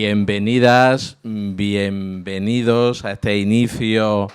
Bienvenidas, bienvenidos a este inicio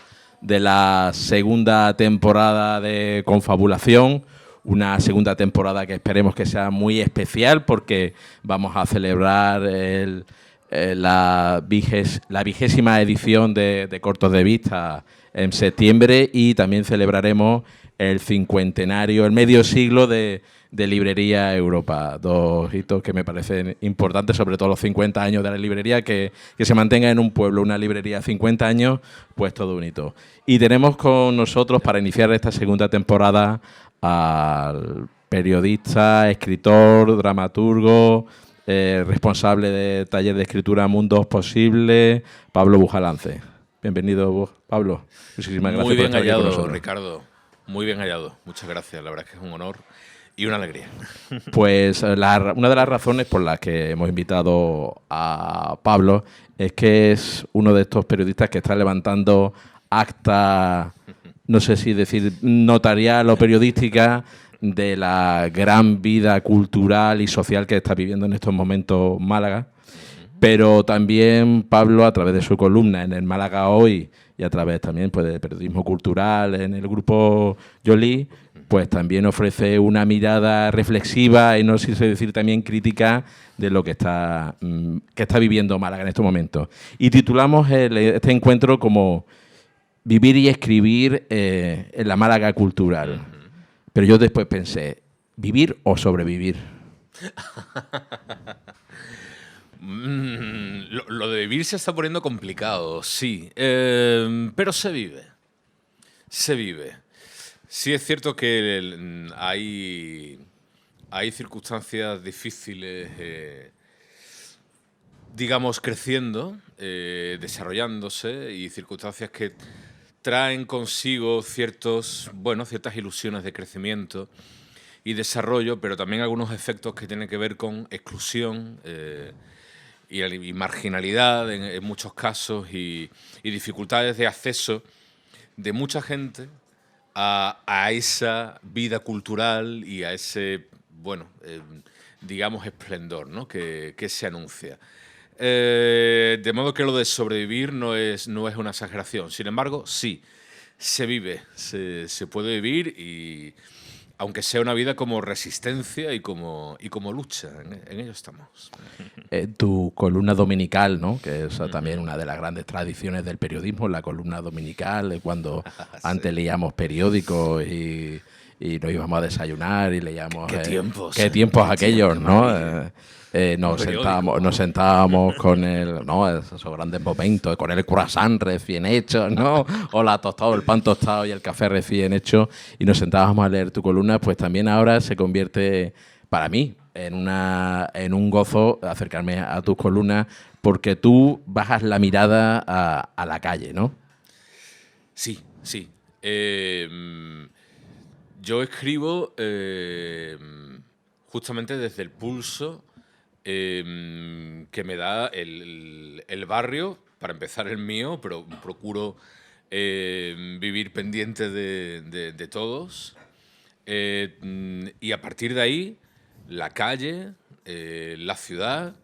de la segunda temporada de Confabulación, una segunda temporada que esperemos que sea muy especial porque vamos a celebrar la 20ª edición de Cortos de Vista en septiembre y también celebraremos el cincuentenario, el medio siglo de Librería Europa. Dos hitos que me parecen importantes, sobre todo los 50 años de la librería, que se mantenga en un pueblo una librería 50 años, pues todo un hito. Y tenemos con nosotros, para iniciar esta segunda temporada, al periodista, escritor, dramaturgo, responsable de taller de escritura Mundos Posibles, Pablo Bujalance. Bienvenido, Pablo. Muchísimas gracias por estar aquí con nosotros. Muy bien hallado, Ricardo. Muy bien hallado. Muchas gracias. La verdad es que es un honor y una alegría. Pues una de las razones por las que hemos invitado a Pablo es que es uno de estos periodistas que está levantando acta, no sé si decir notarial o periodística, de la gran vida cultural y social que está viviendo en estos momentos Málaga. Pero también Pablo, a través de su columna en el Málaga Hoy y a través también pues, de periodismo cultural en el grupo Yoli, pues también ofrece una mirada reflexiva y no sé si decir también crítica de lo que está viviendo Málaga en estos momentos. Y titulamos este encuentro como Vivir y escribir en la Málaga cultural. Pero yo después pensé, ¿vivir o sobrevivir? Lo de vivir se está poniendo complicado, sí. Pero se vive. Se vive. Sí es cierto que hay circunstancias difíciles, digamos, creciendo, desarrollándose, y circunstancias que traen consigo ciertas ilusiones de crecimiento y desarrollo, pero también algunos efectos que tienen que ver con exclusión y marginalidad en muchos casos y dificultades de acceso de mucha gente a esa vida cultural y a ese, digamos, esplendor, ¿no? que se anuncia. De modo que lo de sobrevivir no es una exageración. Sin embargo, sí, se vive, se puede vivir, y aunque sea una vida como resistencia y como lucha, en ello estamos. Tu columna dominical, ¿no? Que es también una de las grandes tradiciones del periodismo, la columna dominical, cuando Sí. antes leíamos periódicos y nos íbamos a desayunar y leíamos... ¡Qué tiempos! ¡Qué tiempos aquellos, ¿no? Nos sentábamos con esos grandes momentos, con el croissant recién hecho, ¿no? O la tostada, el pan tostado y el café recién hecho, y nos sentábamos a leer tu columna. Pues también ahora se convierte, para mí, en un gozo acercarme a tus columnas, porque tú bajas la mirada a la calle, ¿no? Sí, sí. Yo escribo justamente desde el pulso que me da el barrio, para empezar el mío, pero procuro vivir pendiente de todos. Y a partir de ahí, la calle, la ciudad,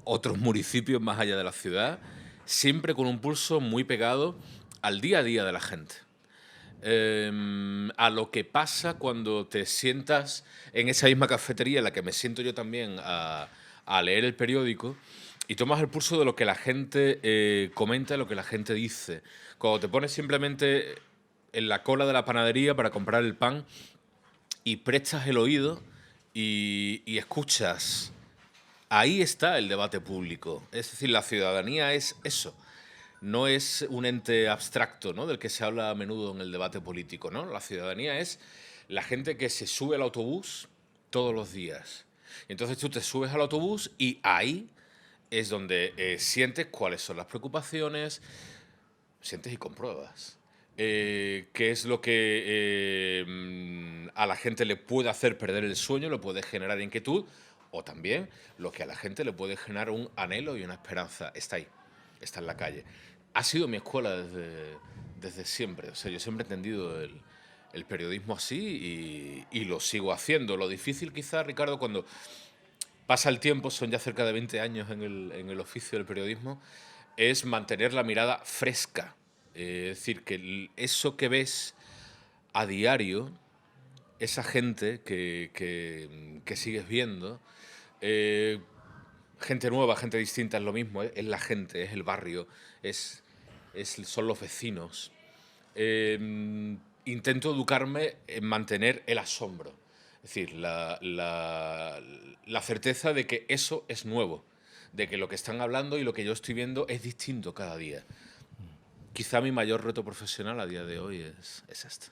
otros municipios más allá de la ciudad, siempre con un pulso muy pegado al día a día de la gente. A lo que pasa cuando te sientas en esa misma cafetería en la que me siento yo también a leer el periódico, y tomas el pulso de lo que la gente comenta, lo que la gente dice. Cuando te pones simplemente en la cola de la panadería para comprar el pan y prestas el oído y escuchas, ahí está el debate público. Es decir, la ciudadanía es eso. No es un ente abstracto, ¿no?, del que se habla a menudo en el debate político, ¿no? La ciudadanía es la gente que se sube al autobús todos los días. Y entonces tú te subes al autobús y ahí es donde sientes cuáles son las preocupaciones, sientes y compruebas qué es lo que a la gente le puede hacer perder el sueño, le puede generar inquietud, o también lo que a la gente le puede generar un anhelo y una esperanza. Está ahí, está en la calle. Ha sido mi escuela desde siempre. O sea, yo siempre he entendido el periodismo así y lo sigo haciendo. Lo difícil quizás, Ricardo, cuando pasa el tiempo, son ya cerca de 20 años en el oficio del periodismo, es mantener la mirada fresca. Es decir, que eso que ves a diario, esa gente que sigues viendo, eh, gente nueva, gente distinta, es lo mismo, es la gente, es el barrio, es, son los vecinos. Intento educarme en mantener el asombro. Es decir, la certeza de que eso es nuevo, de que lo que están hablando y lo que yo estoy viendo es distinto cada día. Quizá mi mayor reto profesional a día de hoy es este.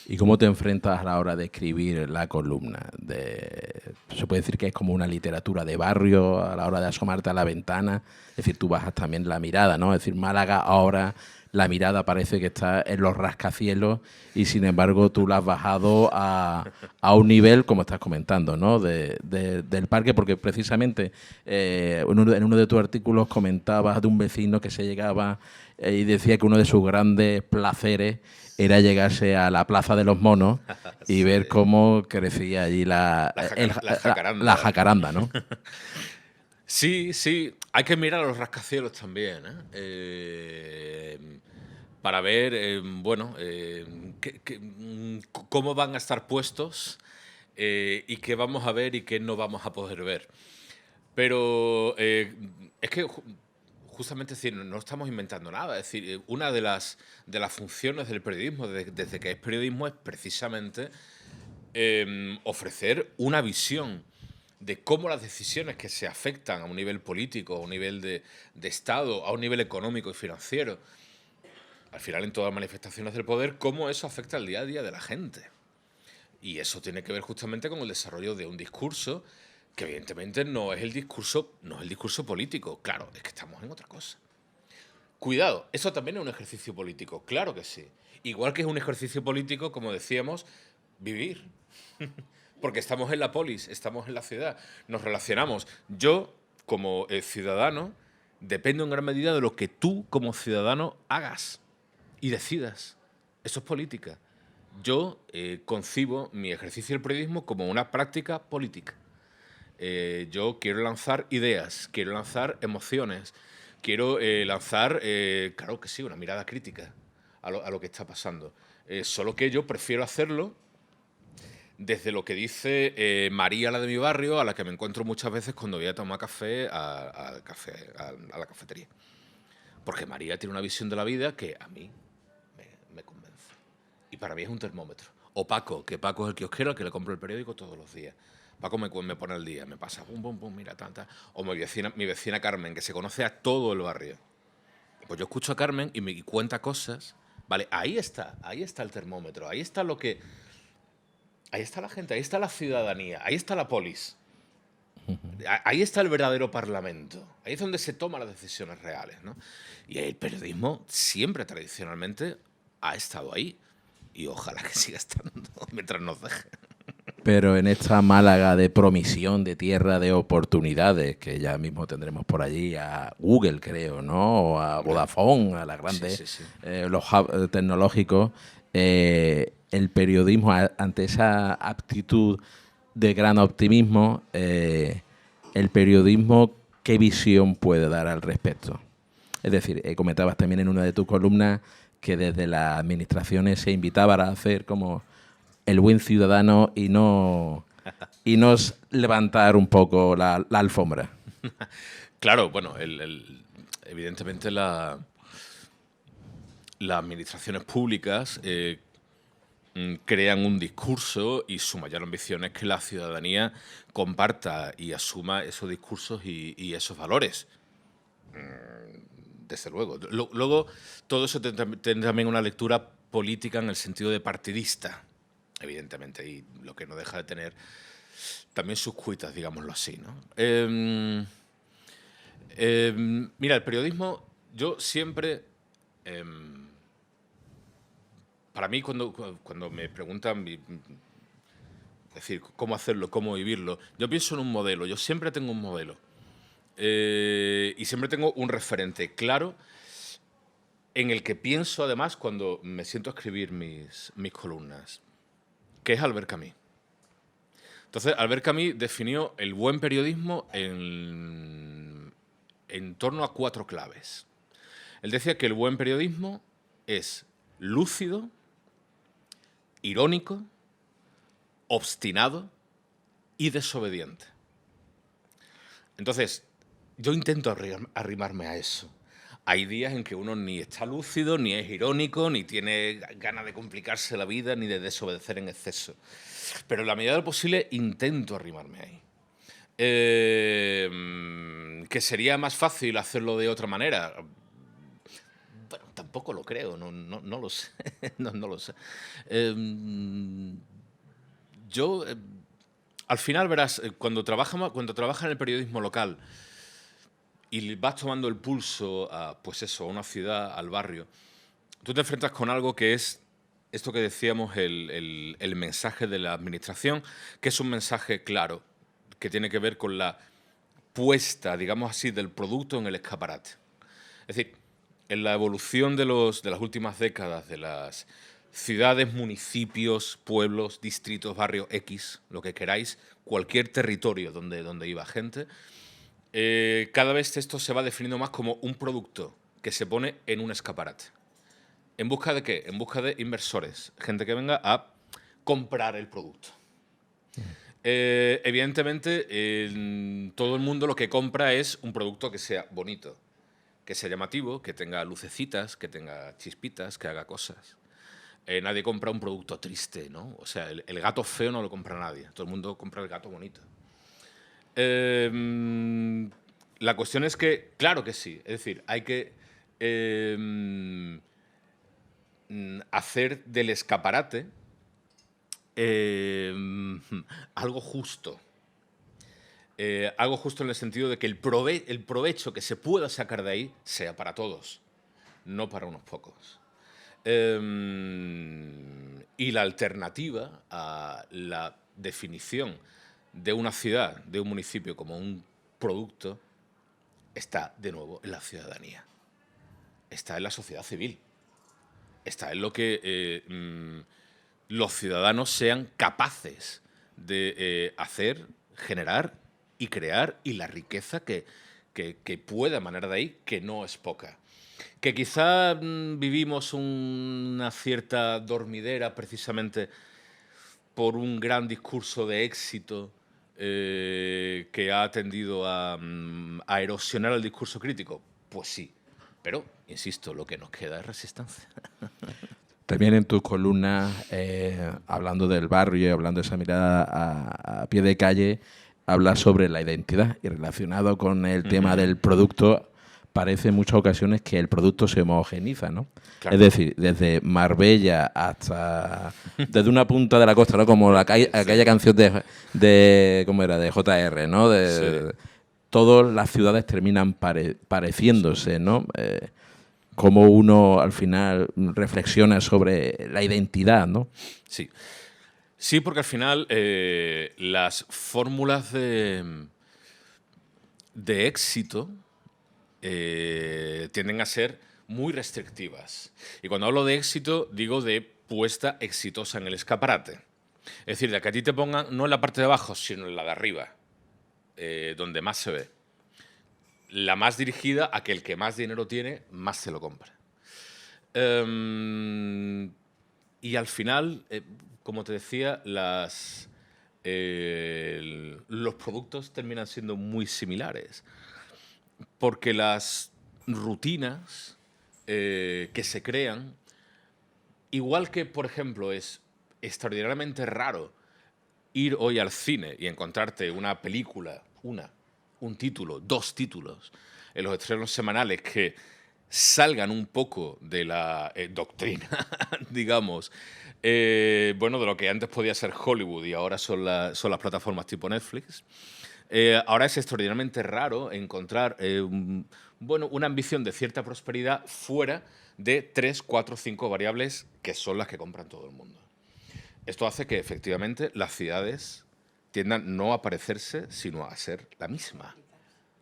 ¿Y cómo te enfrentas a la hora de escribir la columna? Se puede decir que es como una literatura de barrio a la hora de asomarte a la ventana. Es decir, tú bajas también la mirada, ¿no? Es decir, Málaga ahora la mirada parece que está en los rascacielos y sin embargo tú la has bajado a un nivel, como estás comentando, ¿no? Del parque, porque precisamente en uno de tus artículos comentabas de un vecino que se llegaba y decía que uno de sus grandes placeres era llegarse a la Plaza de los Monos y Sí. ver cómo crecía allí la jacaranda. la jacaranda, ¿no? Sí, sí, hay que mirar a los rascacielos también, ¿eh? Para ver, bueno, cómo van a estar puestos y qué vamos a ver y qué no vamos a poder ver. Pero es que justamente es decir, no estamos inventando nada. Es decir, una de las funciones del periodismo, desde que es periodismo, es precisamente ofrecer una visión de cómo las decisiones que se afectan a un nivel político, a un nivel de Estado, a un nivel económico y financiero, al final en todas las manifestaciones del poder, cómo eso afecta al día a día de la gente. Y eso tiene que ver justamente con el desarrollo de un discurso que evidentemente no es el discurso político. Claro, es que estamos en otra cosa. Cuidado, eso también es un ejercicio político, claro que sí. Igual que es un ejercicio político, como decíamos, vivir. Porque estamos en la polis, estamos en la ciudad, nos relacionamos. Yo, como ciudadano, dependo en gran medida de lo que tú, como ciudadano, hagas y decidas. Eso es política. Yo concibo mi ejercicio del periodismo como una práctica política. Yo quiero lanzar ideas, quiero lanzar emociones, quiero lanzar, claro que sí, una mirada crítica a lo que está pasando. Solo que yo prefiero hacerlo desde lo que dice María, la de mi barrio, a la que me encuentro muchas veces cuando voy a tomar café a la cafetería. Porque María tiene una visión de la vida que a mí me convence. Y para mí es un termómetro. O Paco, que Paco es el kiosquero al que le compro el periódico todos los días. Paco me pone al día, me pasa, pum, pum, pum, mira, tanta. O mi vecina Carmen, que se conoce a todo el barrio. Pues yo escucho a Carmen y me cuenta cosas. Vale, ahí está el termómetro, ahí está lo que. Ahí está la gente, ahí está la ciudadanía, ahí está la polis. Ahí está el verdadero parlamento. Ahí es donde se toman las decisiones reales, ¿no? Y el periodismo siempre, tradicionalmente, ha estado ahí. Y ojalá que siga estando mientras nos deje. Pero en esta Málaga de promisión, de tierra de oportunidades, que ya mismo tendremos por allí a Google, creo, ¿no? O a Vodafone, a las grandes, Sí, sí, sí. los hubs tecnológicos, el periodismo, ante esa aptitud de gran optimismo, el periodismo, ¿qué visión puede dar al respecto? Es decir, comentabas también en una de tus columnas que desde las administraciones se invitaba a hacer como el buen ciudadano y no levantar un poco la alfombra. Claro, bueno, evidentemente las administraciones públicas crean un discurso y su mayor ambición es que la ciudadanía comparta y asuma esos discursos y esos valores. Desde luego. Luego, todo eso tiene también una lectura política en el sentido de partidista, evidentemente, y lo que no deja de tener también sus cuitas, digámoslo así, ¿no? Mira, el periodismo, yo siempre... para mí, cuando me preguntan, es decir, cómo hacerlo, cómo vivirlo, yo pienso en un modelo, yo siempre tengo un modelo. Y siempre tengo un referente claro en el que pienso, además, cuando me siento a escribir mis columnas, que es Albert Camus. Entonces, Albert Camus definió el buen periodismo en torno a 4 claves. Él decía que el buen periodismo es lúcido, irónico, obstinado y desobediente. Entonces, yo intento arrimarme a eso. Hay días en que uno ni está lúcido, ni es irónico, ni tiene ganas de complicarse la vida, ni de desobedecer en exceso. Pero en la medida de lo posible intento arrimarme ahí. ¿Que sería más fácil hacerlo de otra manera? Bueno, tampoco lo creo, no lo sé. no lo sé. Yo, al final, verás, cuando trabajas en el periodismo local y vas tomando el pulso a, pues eso, a una ciudad, al barrio, tú te enfrentas con algo que es esto que decíamos, el mensaje de la administración, que es un mensaje claro, que tiene que ver con la puesta, digamos así, del producto en el escaparate. Es decir, en la evolución de las últimas décadas de las ciudades, municipios, pueblos, distritos, barrios X, lo que queráis, cualquier territorio donde iba gente, cada vez esto se va definiendo más como un producto que se pone en un escaparate. ¿En busca de qué? En busca de inversores, gente que venga a comprar el producto. Evidentemente, todo el mundo lo que compra es un producto que sea bonito, que sea llamativo, que tenga lucecitas, que tenga chispitas, que haga cosas. Nadie compra un producto triste, ¿no? O sea, el gato feo no lo compra nadie. Todo el mundo compra el gato bonito. La cuestión es que, claro que sí. Es decir, hay que hacer del escaparate algo justo. Algo justo en el sentido de que el provecho que se pueda sacar de ahí sea para todos, no para unos pocos. Y la alternativa a la definición de una ciudad, de un municipio como un producto, está de nuevo en la ciudadanía. Está en la sociedad civil. Está en lo que los ciudadanos sean capaces de hacer, generar y crear, y la riqueza que pueda emanar de ahí, que no es poca. Que quizá vivimos una cierta dormidera precisamente por un gran discurso de éxito que ha tendido a erosionar el discurso crítico. Pues sí, pero, insisto, lo que nos queda es resistencia. También en tus columnas, hablando del barrio y hablando de esa mirada a pie de calle, hablas sobre la identidad y relacionado con el tema del producto, parece en muchas ocasiones que el producto se homogeniza, ¿no? Claro. Es decir, desde Marbella hasta... desde una punta de la costa, ¿no? Como aquella canción de ¿cómo era? De JR, ¿no? Sí. Todas las ciudades terminan pareciéndose, ¿no? Cómo uno al final reflexiona sobre la identidad, ¿no? Sí. Sí, porque al final las fórmulas de éxito tienden a ser muy restrictivas. Y cuando hablo de éxito, digo de puesta exitosa en el escaparate. Es decir, de que a ti te pongan no en la parte de abajo, sino en la de arriba, donde más se ve. La más dirigida a que el que más dinero tiene, más se lo compra. Y al final, como te decía, los productos terminan siendo muy similares. Porque las rutinas que se crean, igual que, por ejemplo, es extraordinariamente raro ir hoy al cine y encontrarte una película, un título, 2 títulos en los estrenos semanales que salgan un poco de la doctrina, digamos, bueno, de lo que antes podía ser Hollywood y ahora son las plataformas tipo Netflix. Ahora es extraordinariamente raro encontrar bueno, una ambición de cierta prosperidad fuera de 3, 4, 5 variables que son las que compran todo el mundo. Esto hace que efectivamente las ciudades tiendan no a parecerse, sino a ser la misma.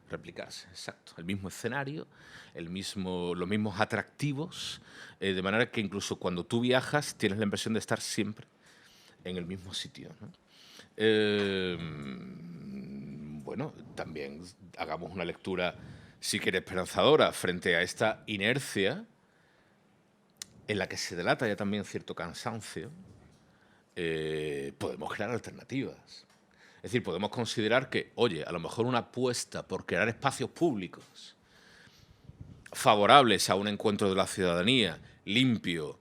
Replicarse, exacto. El mismo escenario, los mismos atractivos, de manera que incluso cuando tú viajas tienes la impresión de estar siempre en el mismo sitio, ¿no? Bueno, también hagamos una lectura, si quiere, esperanzadora frente a esta inercia en la que se delata ya también cierto cansancio. Podemos crear alternativas. Es decir, podemos considerar que, oye, a lo mejor una apuesta por crear espacios públicos favorables a un encuentro de la ciudadanía, limpio,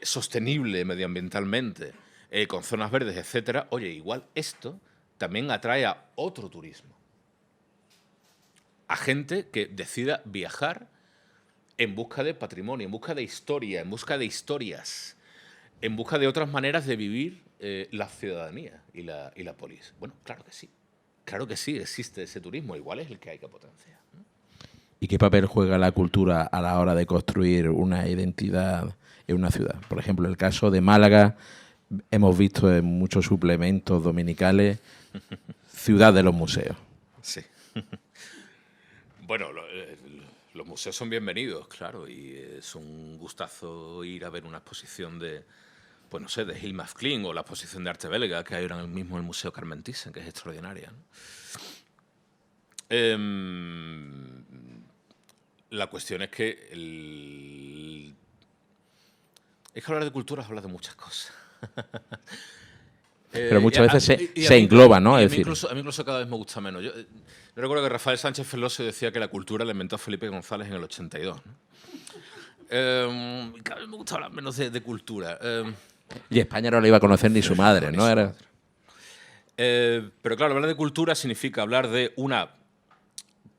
sostenible medioambientalmente, con zonas verdes, etcétera, oye, igual esto también atrae a otro turismo. A gente que decida viajar en busca de patrimonio, en busca de historia, en busca de historias, en busca de otras maneras de vivir la ciudadanía y la polis. Bueno, claro que sí, existe ese turismo, igual es el que hay que potenciar, ¿no? ¿Y qué papel juega la cultura a la hora de construir una identidad en una ciudad? Por ejemplo, el caso de Málaga, hemos visto en muchos suplementos dominicales, ciudad de los museos. Sí. Bueno, los museos son bienvenidos, claro, y es un gustazo ir a ver una exposición de, pues no sé, de Hilma Klein o la exposición de arte belga que hay ahora mismo en el Museo Carmen Thyssen, que es extraordinaria, ¿no? La cuestión es que es que hablar de cultura es hablar de muchas cosas. Pero muchas veces se engloba, ¿no? A Es mí decir, incluso cada vez me gusta menos. Yo recuerdo que Rafael Sánchez Ferlosio decía que la cultura la inventó Felipe González en el 82, ¿no? Cada vez me gusta hablar menos de cultura. y España no la iba a conocer ni su madre, ni ¿no? su Era... madre. Pero claro, hablar de cultura significa hablar de una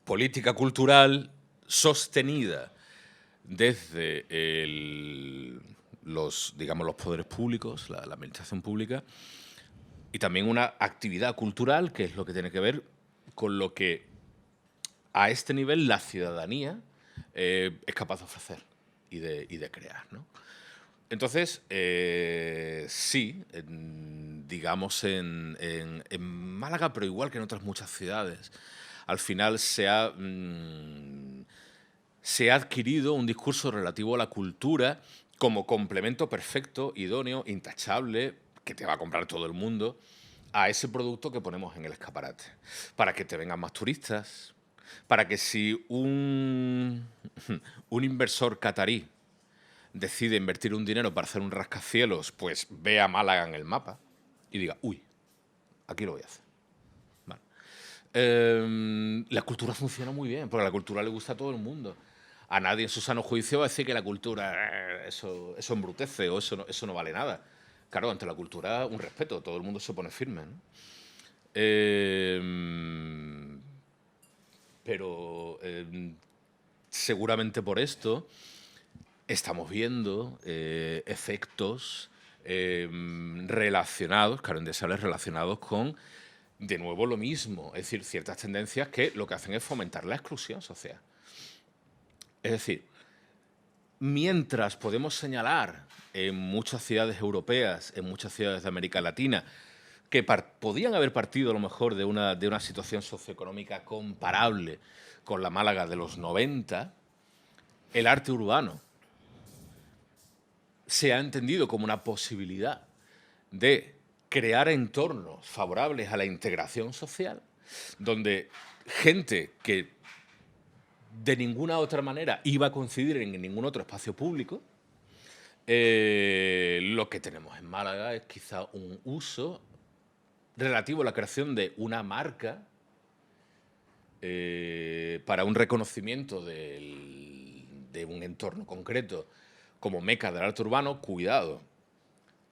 política cultural sostenida desde los poderes públicos, la administración pública, y también una actividad cultural, que es lo que tiene que ver con lo que a este nivel la ciudadanía es capaz de ofrecer y de crear, ¿no? Entonces, sí, digamos en Málaga, pero igual que en otras muchas ciudades, al final se ha adquirido un discurso relativo a la cultura como complemento perfecto, idóneo, intachable, que te va a comprar todo el mundo, a ese producto que ponemos en el escaparate. Para que te vengan más turistas, para que si un inversor catarí decide invertir un dinero para hacer un rascacielos, pues vea Málaga en el mapa y diga, uy, aquí lo voy a hacer. Vale. La cultura funciona muy bien, porque la cultura le gusta a todo el mundo. A nadie en su sano juicio va a decir que la cultura, eso embrutece o eso no vale nada. Claro, ante la cultura, un respeto, todo el mundo se pone firme, ¿no? Pero seguramente por esto estamos viendo efectos relacionados, claro, indeseables relacionados con, de nuevo, lo mismo. Es decir, ciertas tendencias que lo que hacen es fomentar la exclusión social. Es decir, mientras podemos señalar en muchas ciudades europeas, en muchas ciudades de América Latina, que podían haber partido a lo mejor de una situación socioeconómica comparable con la Málaga de los 90, el arte urbano se ha entendido como una posibilidad de crear entornos favorables a la integración social, donde gente que de ninguna otra manera iba a coincidir en ningún otro espacio público, lo que tenemos en Málaga es quizá un uso relativo a la creación de una marca para un reconocimiento de un entorno concreto como meca del arte urbano, cuidado,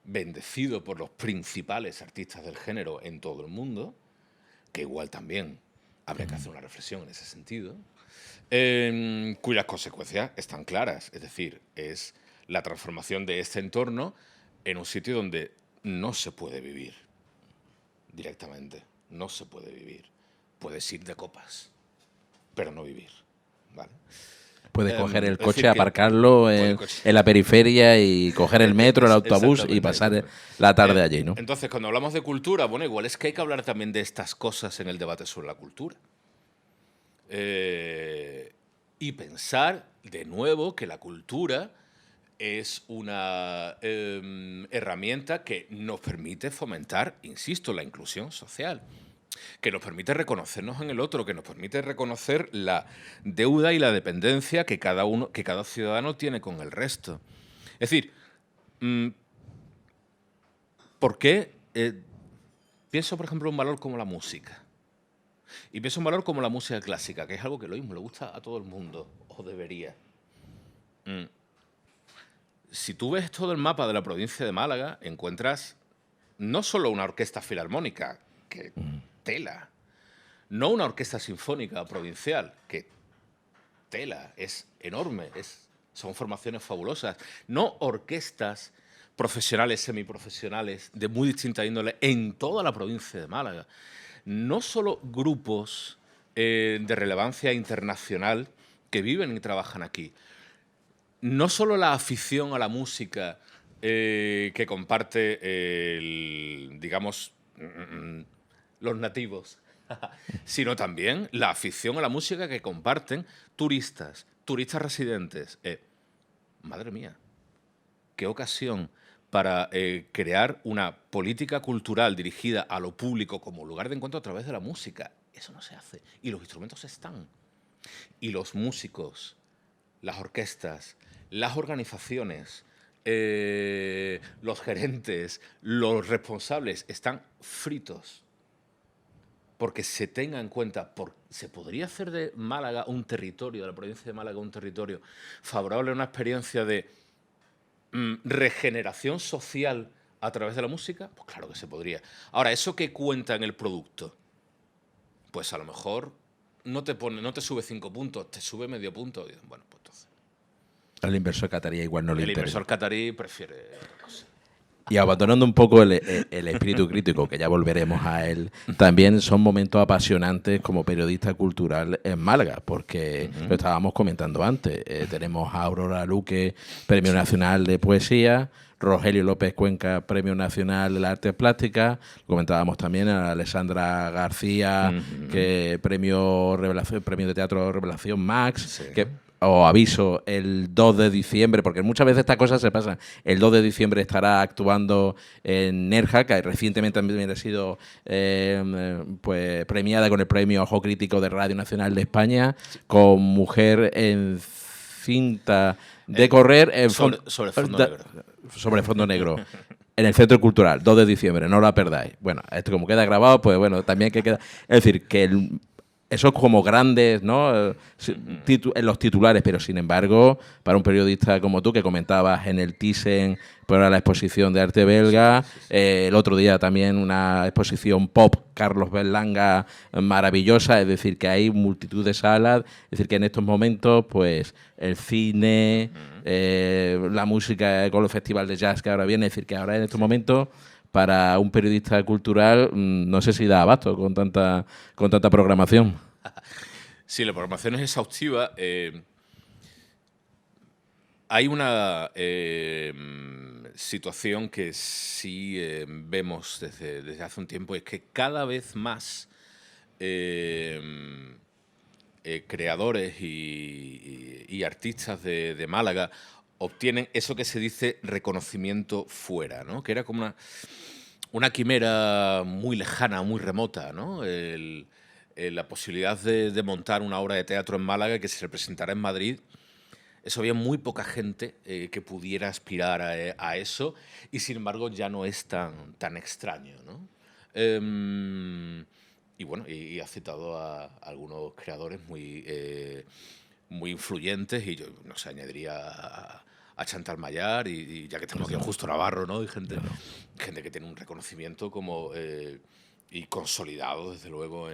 bendecido por los principales artistas del género en todo el mundo, que igual también habría que hacer una reflexión en ese sentido, cuyas consecuencias están claras. Es decir, es la transformación de este entorno en un sitio donde no se puede vivir directamente. No se puede vivir. Puedes ir de copas, pero no vivir, ¿vale? Puedes coger el coche, aparcarlo en la periferia y coger el metro, el autobús y pasar la tarde allí, ¿no? Entonces, cuando hablamos de cultura, bueno, igual es que hay que hablar también de estas cosas en el debate sobre la cultura. Y pensar, de nuevo, que la cultura es una herramienta que nos permite fomentar, insisto, la inclusión social, que nos permite reconocernos en el otro, que nos permite reconocer la deuda y la dependencia que cada ciudadano tiene con el resto. Es decir, ¿por qué pienso, por ejemplo, en un valor como la música? Y pienso en un valor como la música clásica, que es algo que lo mismo le gusta a todo el mundo, o debería. Si tú ves todo el mapa de la provincia de Málaga, encuentras no solo una orquesta filarmónica, que tela, no una orquesta sinfónica provincial, que tela, es enorme, son formaciones fabulosas, no orquestas profesionales, semiprofesionales, de muy distinta índole en toda la provincia de Málaga. No solo grupos de relevancia internacional que viven y trabajan aquí, no solo la afición a la música que comparte, digamos, los nativos, sino también la afición a la música que comparten turistas residentes. Madre mía, qué ocasión para crear una política cultural dirigida a lo público como lugar de encuentro a través de la música. Eso no se hace. Y los instrumentos están. Y los músicos, las orquestas, las organizaciones, los gerentes, los responsables están fritos. Porque se tenga en cuenta, se podría hacer de Málaga un territorio, de la provincia de Málaga un territorio favorable a una experiencia de regeneración social a través de la música. Pues claro que se podría. Ahora, ¿eso qué cuenta en el producto? Pues a lo mejor no te sube 5 puntos, te sube medio punto. Bueno, pues entonces. Al inversor catarí igual no le interesa. El inversor catarí prefiere otra cosa. Y abandonando un poco el espíritu crítico, que ya volveremos a él, también son momentos apasionantes como periodista cultural en Málaga, porque lo estábamos comentando antes. Tenemos a Aurora Luque, Premio Nacional de Poesía, Rogelio López Cuenca, Premio Nacional de las Artes Plásticas, comentábamos también a Alessandra García, que Premio de Teatro Revelación Max, sí. Que os aviso, el 2 de diciembre, porque muchas veces estas cosas se pasan, el 2 de diciembre estará actuando en Nerja, que recientemente también ha sido pues premiada con el premio Ojo Crítico de Radio Nacional de España, con Mujer en cinta de correr sobre fondo negro. Sobre fondo negro. En el Centro Cultural, 2 de diciembre, no la perdáis. Bueno, esto como queda grabado, pues bueno, también que queda... Es decir, que esos como grandes, ¿no? En los titulares, pero sin embargo, para un periodista como tú, que comentabas en el Thyssen, para la exposición de arte belga, el otro día también una exposición pop, Carlos Berlanga, maravillosa, es decir, que hay multitud de salas, es decir, que en estos momentos, pues, el cine, la música con el festival de jazz que ahora viene, es decir, que ahora en estos momentos... Para un periodista cultural, no sé si da abasto con tanta programación. Sí, la programación es exhaustiva. Hay una situación que sí vemos desde hace un tiempo, es que cada vez más creadores y artistas de Málaga obtienen eso que se dice reconocimiento fuera, ¿no? Que era como una quimera muy lejana, muy remota, ¿no? La posibilidad de montar una obra de teatro en Málaga que se representara en Madrid. Eso había muy poca gente que pudiera aspirar a eso, y sin embargo ya no es tan extraño, ¿no? Y bueno, y ha citado a algunos creadores muy influyentes, y yo no sé, añadiría a Chantal Mayar, y ya que tenemos aquí a Justo Navarro, ¿no? Y gente que tiene un reconocimiento como y consolidado, desde luego,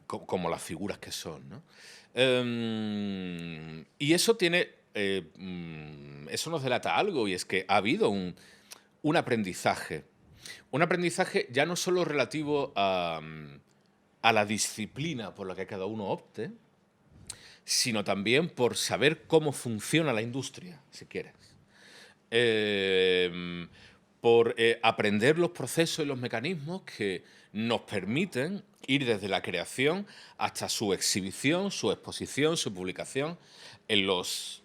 como las figuras que son, ¿no? Y eso eso nos delata algo, y es que ha habido un aprendizaje. Un aprendizaje ya no solo relativo a la disciplina por la que cada uno opte, sino también por saber cómo funciona la industria, si quieres. Por aprender los procesos y los mecanismos que nos permiten ir desde la creación hasta su exhibición, su exposición, su publicación en los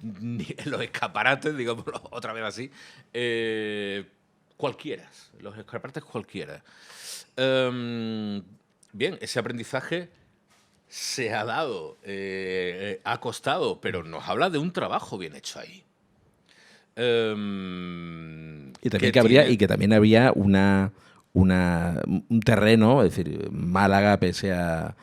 ni en los escaparates, digámoslo otra vez así. Cualquiera, los escaparates cualquiera. Bien, ese aprendizaje se ha dado, ha costado, pero nos habla de un trabajo bien hecho ahí. Y también que también había un terreno, es decir, Málaga, pese a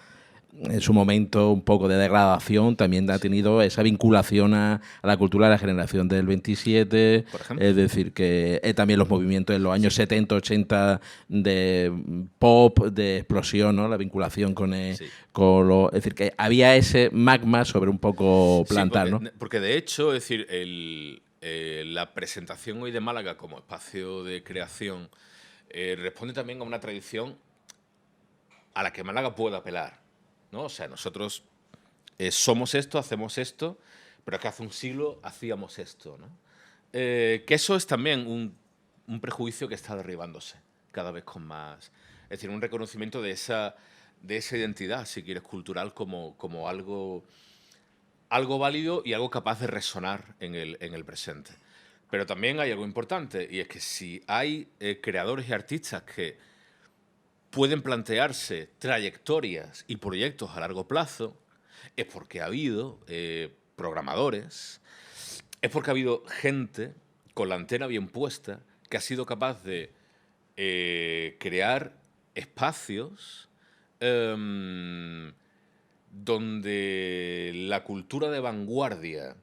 en su momento un poco de degradación, también ha tenido esa vinculación a la cultura de la generación del 27, por ejemplo. es decir, que también los movimientos en los años 70, 80 de pop, de explosión, ¿no? La vinculación con lo... Es decir, que había ese magma sobre un poco plantar, porque, ¿no? Porque de hecho, es decir, la presentación hoy de Málaga como espacio de creación responde también a una tradición a la que Málaga puede apelar, ¿no? O sea, nosotros somos esto, hacemos esto, pero que hace un siglo hacíamos esto, ¿no? Que eso es también un prejuicio que está derribándose cada vez con más... Es decir, un reconocimiento de esa identidad, si quieres, cultural como algo válido y algo capaz de resonar en el presente. Pero también hay algo importante, y es que si hay creadores y artistas que pueden plantearse trayectorias y proyectos a largo plazo, es porque ha habido programadores, es porque ha habido gente con la antena bien puesta que ha sido capaz de crear espacios donde la cultura de vanguardia,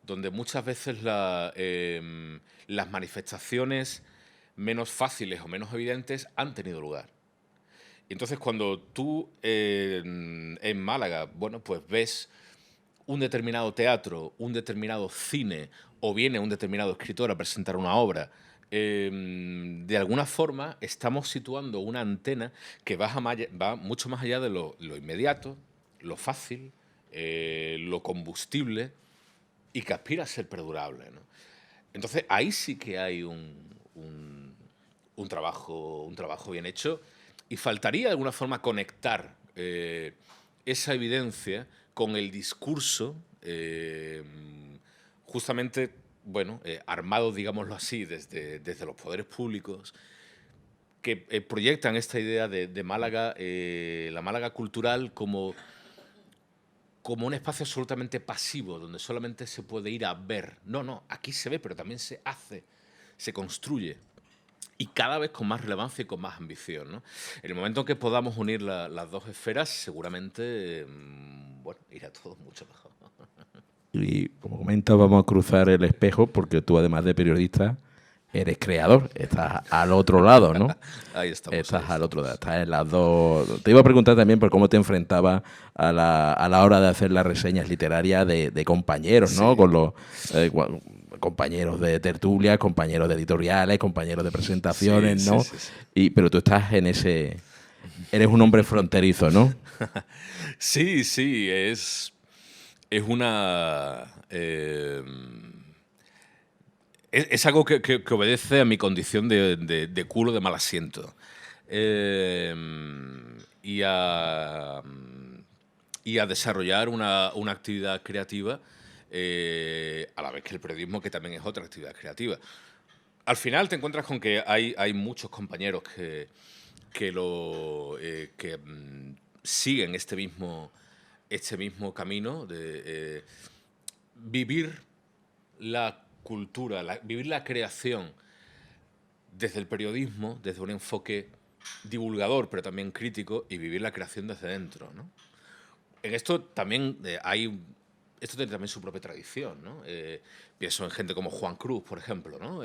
donde muchas veces las manifestaciones menos fáciles o menos evidentes han tenido lugar. Y entonces cuando tú en Málaga, bueno, pues ves un determinado teatro, un determinado cine, o viene un determinado escritor a presentar una obra, de alguna forma estamos situando una antena que va mucho más allá de lo inmediato, lo fácil, lo combustible, y que aspira a ser perdurable, ¿no? Entonces ahí sí que hay un trabajo bien hecho, y faltaría de alguna forma conectar esa evidencia con el discurso justamente, bueno, armado, digámoslo así, desde los poderes públicos, que proyectan esta idea de Málaga, la Málaga cultural como un espacio absolutamente pasivo, donde solamente se puede ir a ver. No, aquí se ve, pero también se hace, se construye. Y cada vez con más relevancia y con más ambición, ¿no? En el momento en que podamos unir las dos esferas, seguramente, bueno, irá todo mucho mejor. Y como comentas, vamos a cruzar el espejo porque tú, además de periodista, eres creador. Estás al otro lado, ¿no? Ahí estamos. Estás al otro lado. Estás en las dos. Te iba a preguntar también por cómo te enfrentabas a la hora de hacer las reseñas literarias de compañeros, ¿no? Sí. Con los compañeros de tertulia, compañeros de editoriales, compañeros de presentaciones, Sí, ¿no? sí. Pero tú estás en ese... Eres un hombre fronterizo, ¿no? Sí, es una... es algo que obedece a mi condición de culo de mal asiento. Y a desarrollar una actividad creativa a la vez que el periodismo, que también es otra actividad creativa. Al final te encuentras con que hay muchos compañeros que siguen este mismo camino de vivir la cultura, vivir la creación desde el periodismo, desde un enfoque divulgador, pero también crítico, y vivir la creación desde dentro, ¿no? En esto también esto tiene también su propia tradición, ¿no? Pienso en gente como Juan Cruz, por ejemplo, ¿no?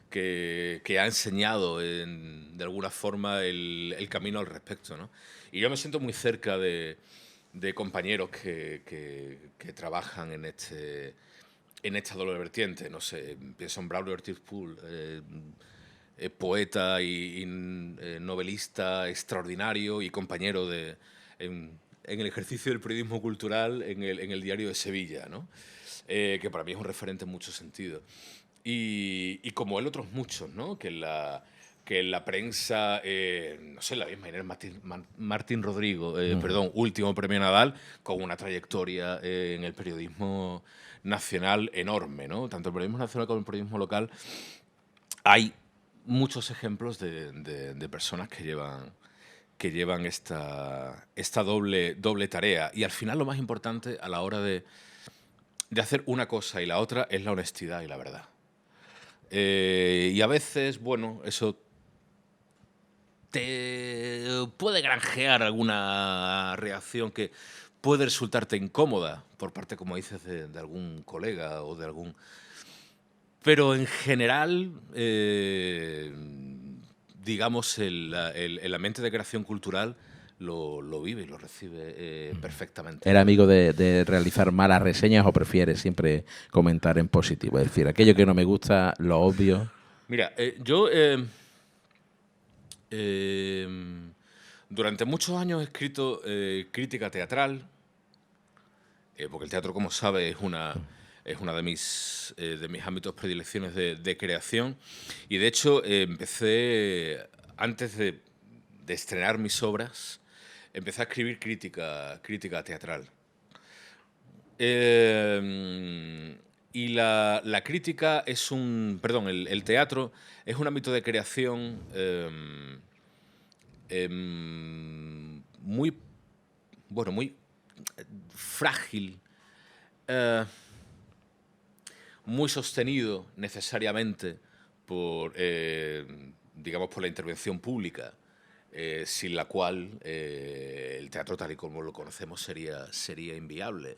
Que ha enseñado de alguna forma el camino al respecto, ¿no? Y yo me siento muy cerca de compañeros que trabajan en esta doble vertiente. No sé, pienso en Braulio Ortiz Pool, poeta y novelista extraordinario y compañero en el ejercicio del periodismo cultural en el Diario de Sevilla, ¿no? Que para mí es un referente en muchos sentidos. Y como él, otros muchos, ¿no? Que que en la prensa, no sé, la misma Inés Martín Rodrigo, perdón, último premio Nadal, con una trayectoria en el periodismo nacional enorme, ¿no? Tanto el periodismo nacional como el periodismo local. Hay muchos ejemplos de personas que llevan esta doble tarea. Y al final lo más importante a la hora de hacer una cosa y la otra es la honestidad y la verdad. Y a veces, bueno, eso te puede granjear alguna reacción que puede resultarte incómoda por parte, como dices, de algún colega o de algún... Pero en general, digamos, el ambiente de creación cultural lo vive y lo recibe perfectamente. ¿Eres amigo de realizar malas reseñas o prefieres siempre comentar en positivo? Es decir, aquello que no me gusta, lo obvio. Mira, yo durante muchos años he escrito crítica teatral, porque el teatro, como sabes, es una de mis ámbitos predilecciones de creación. Y de hecho, empecé, antes de estrenar mis obras, empecé a escribir crítica teatral. Y la crítica es perdón, el teatro es un ámbito de creación muy, bueno, muy frágil, muy sostenido necesariamente por, digamos, por la intervención pública, sin la cual el teatro tal y como lo conocemos sería inviable.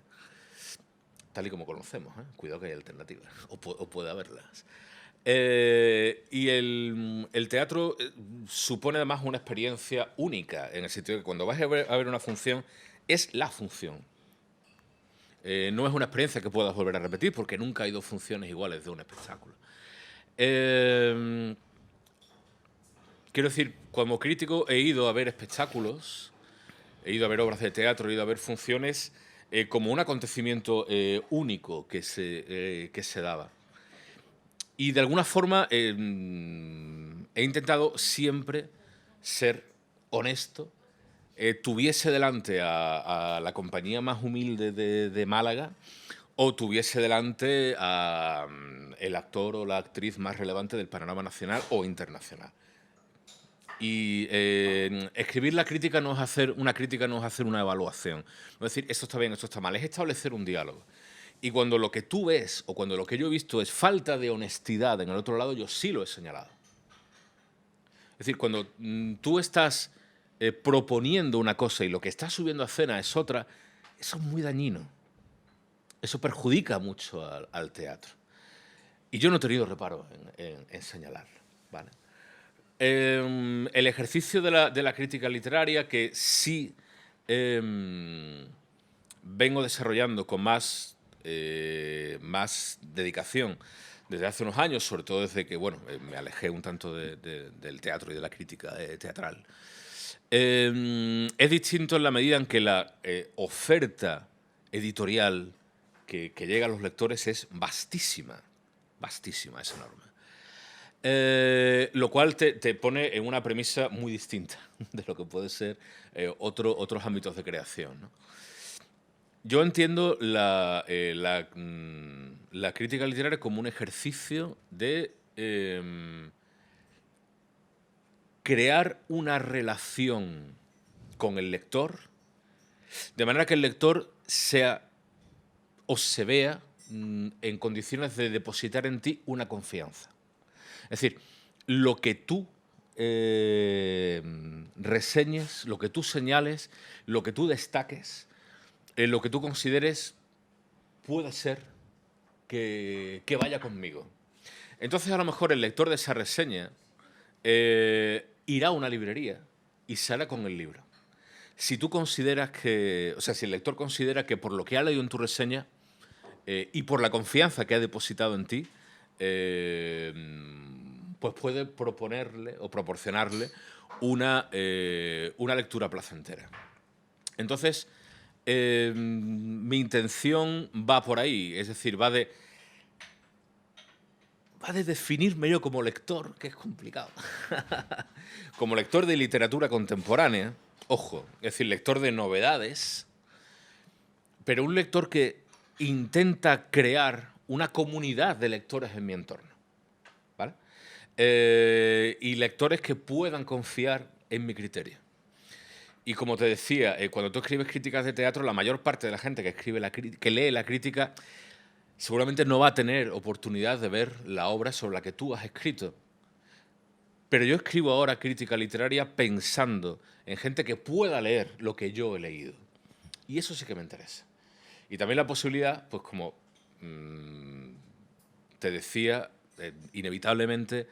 Tal y como conocemos, ¿eh? Cuidado que hay alternativas, o puede haberlas. Y el teatro supone además una experiencia única, en el sentido de que cuando vas a ver una función, es la función. No es una experiencia que puedas volver a repetir, porque nunca hay dos funciones iguales de un espectáculo. Quiero decir, como crítico he ido a ver espectáculos, he ido a ver obras de teatro, he ido a ver funciones como un acontecimiento único que se daba. Y de alguna forma he intentado siempre ser honesto. Tuviese delante a la compañía más humilde de Málaga o tuviese delante a el actor o la actriz más relevante del panorama nacional o internacional. Y escribir la crítica no es hacer una crítica, no es hacer una evaluación. No es decir, esto está bien, esto está mal, es establecer un diálogo. Y cuando lo que tú ves o cuando lo que yo he visto es falta de honestidad en el otro lado, yo sí lo he señalado. Es decir, cuando tú estás proponiendo una cosa y lo que estás subiendo a escena es otra, eso es muy dañino. Eso perjudica mucho al teatro. Y yo no he tenido reparo en señalarlo, ¿vale? El ejercicio de la crítica literaria, que sí vengo desarrollando con más dedicación desde hace unos años, sobre todo desde que bueno, me alejé un tanto del teatro y de la crítica teatral. Es distinto en la medida en que la oferta editorial que llega a los lectores es vastísima, vastísima, es enorme. Lo cual te pone en una premisa muy distinta de lo que puede ser otros ámbitos de creación, ¿no? Yo entiendo la crítica literaria como un ejercicio de crear una relación con el lector, de manera que el lector sea o se vea en condiciones de depositar en ti una confianza. Es decir, lo que tú reseñes, lo que tú señales, lo que tú destaques, lo que tú consideres puede ser que vaya conmigo. Entonces, a lo mejor el lector de esa reseña irá a una librería y sale con el libro. Si tú consideras que, o sea, si el lector considera que por lo que ha leído en tu reseña y por la confianza que ha depositado en ti, pues puede proponerle o proporcionarle una lectura placentera. Entonces, mi intención va por ahí, es decir, va de va de definirme yo como lector, que es complicado. Como lector de literatura contemporánea, ojo, es decir, lector de novedades, pero un lector que intenta crear una comunidad de lectores en mi entorno, ¿vale? Y lectores que puedan confiar en mi criterio. Y como te decía, cuando tú escribes críticas de teatro, la mayor parte de la gente que lee la crítica seguramente no va a tener oportunidad de ver la obra sobre la que tú has escrito. Pero yo escribo ahora crítica literaria pensando en gente que pueda leer lo que yo he leído. Y eso sí que me interesa. Y también la posibilidad, pues como te decía, inevitablemente,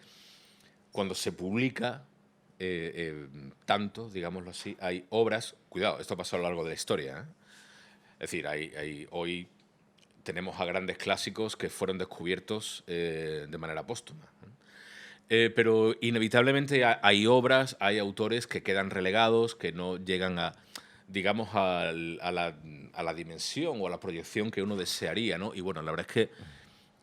cuando se publica tanto, digámoslo así, hay obras, cuidado, esto pasó a lo largo de la historia, ¿eh? Es decir, hoy tenemos a grandes clásicos que fueron descubiertos de manera póstuma, ¿eh? Pero inevitablemente hay obras, hay autores que quedan relegados, que no llegan a, digamos, a la dimensión o a la proyección que uno desearía, ¿no? Y bueno, la verdad es que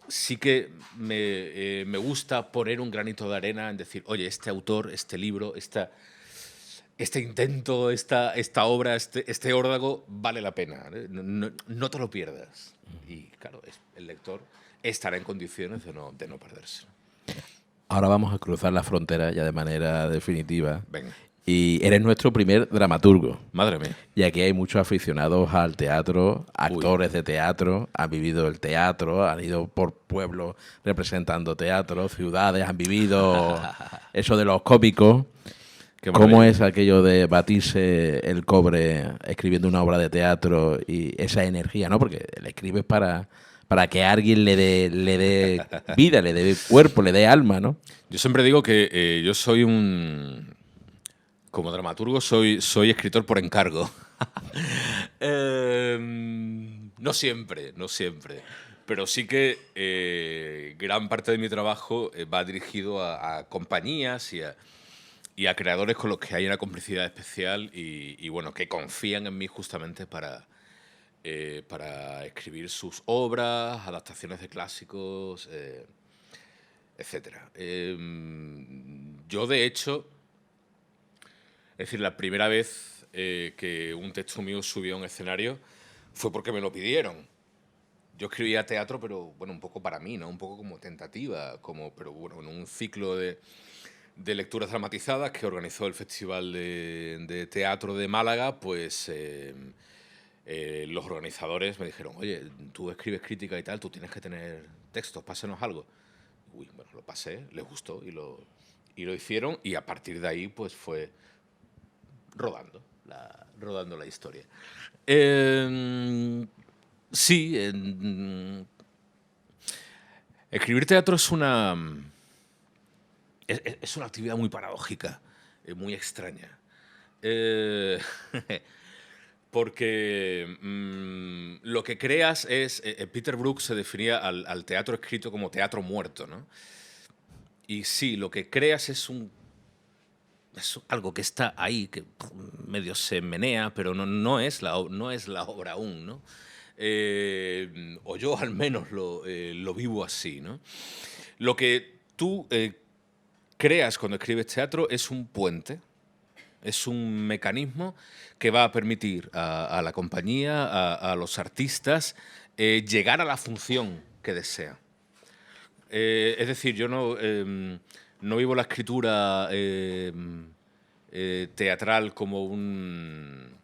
sí que me gusta poner un granito de arena en decir, oye, este autor, este libro, este intento, esta obra, este órdago, vale la pena, ¿eh? No te lo pierdas. Y claro, el lector estará en condiciones de no perderse. Ahora vamos a cruzar la frontera ya de manera definitiva. Venga. Y eres nuestro primer dramaturgo. Madre mía. Y aquí hay muchos aficionados al teatro, actores de teatro, han vivido el teatro, han ido por pueblos representando teatro, ciudades, han vivido eso de los cómicos. ¿Cómo es aquello de batirse el cobre escribiendo una obra de teatro y esa energía, ¿no? Porque le escribes para que alguien le dé vida, le dé cuerpo, le dé alma, ¿no? Yo siempre digo que yo soy como dramaturgo soy escritor por encargo. No siempre. Pero sí que gran parte de mi trabajo va dirigido a compañías y a creadores con los que hay una complicidad especial y bueno, que confían en mí justamente para escribir sus obras, adaptaciones de clásicos, etcétera. Yo, de hecho, es decir, la primera vez que un texto mío subió a un escenario fue porque me lo pidieron. Yo escribía teatro, pero bueno, un poco para mí, ¿no? Un poco como tentativa, pero bueno, en un ciclo de lecturas dramatizadas que organizó el Festival de Teatro de Málaga, pues los organizadores me dijeron, oye, tú escribes crítica y tal, tú tienes que tener textos, pásenos algo. Uy, bueno, lo pasé, les gustó y lo hicieron, y a partir de ahí pues fue rodando la historia. Sí, escribir teatro es una actividad muy paradójica, muy extraña. Porque lo que creas es... Peter Brook se definía al teatro escrito como teatro muerto, ¿no? Y sí, lo que creas es algo que está ahí, que medio se menea, pero no es la obra aún, ¿no? O yo al menos lo vivo así, ¿no? Lo que tú creas cuando escribes teatro es un puente, es un mecanismo que va a permitir a la compañía, a los artistas, llegar a la función que desea. Es decir, yo no vivo la escritura teatral como un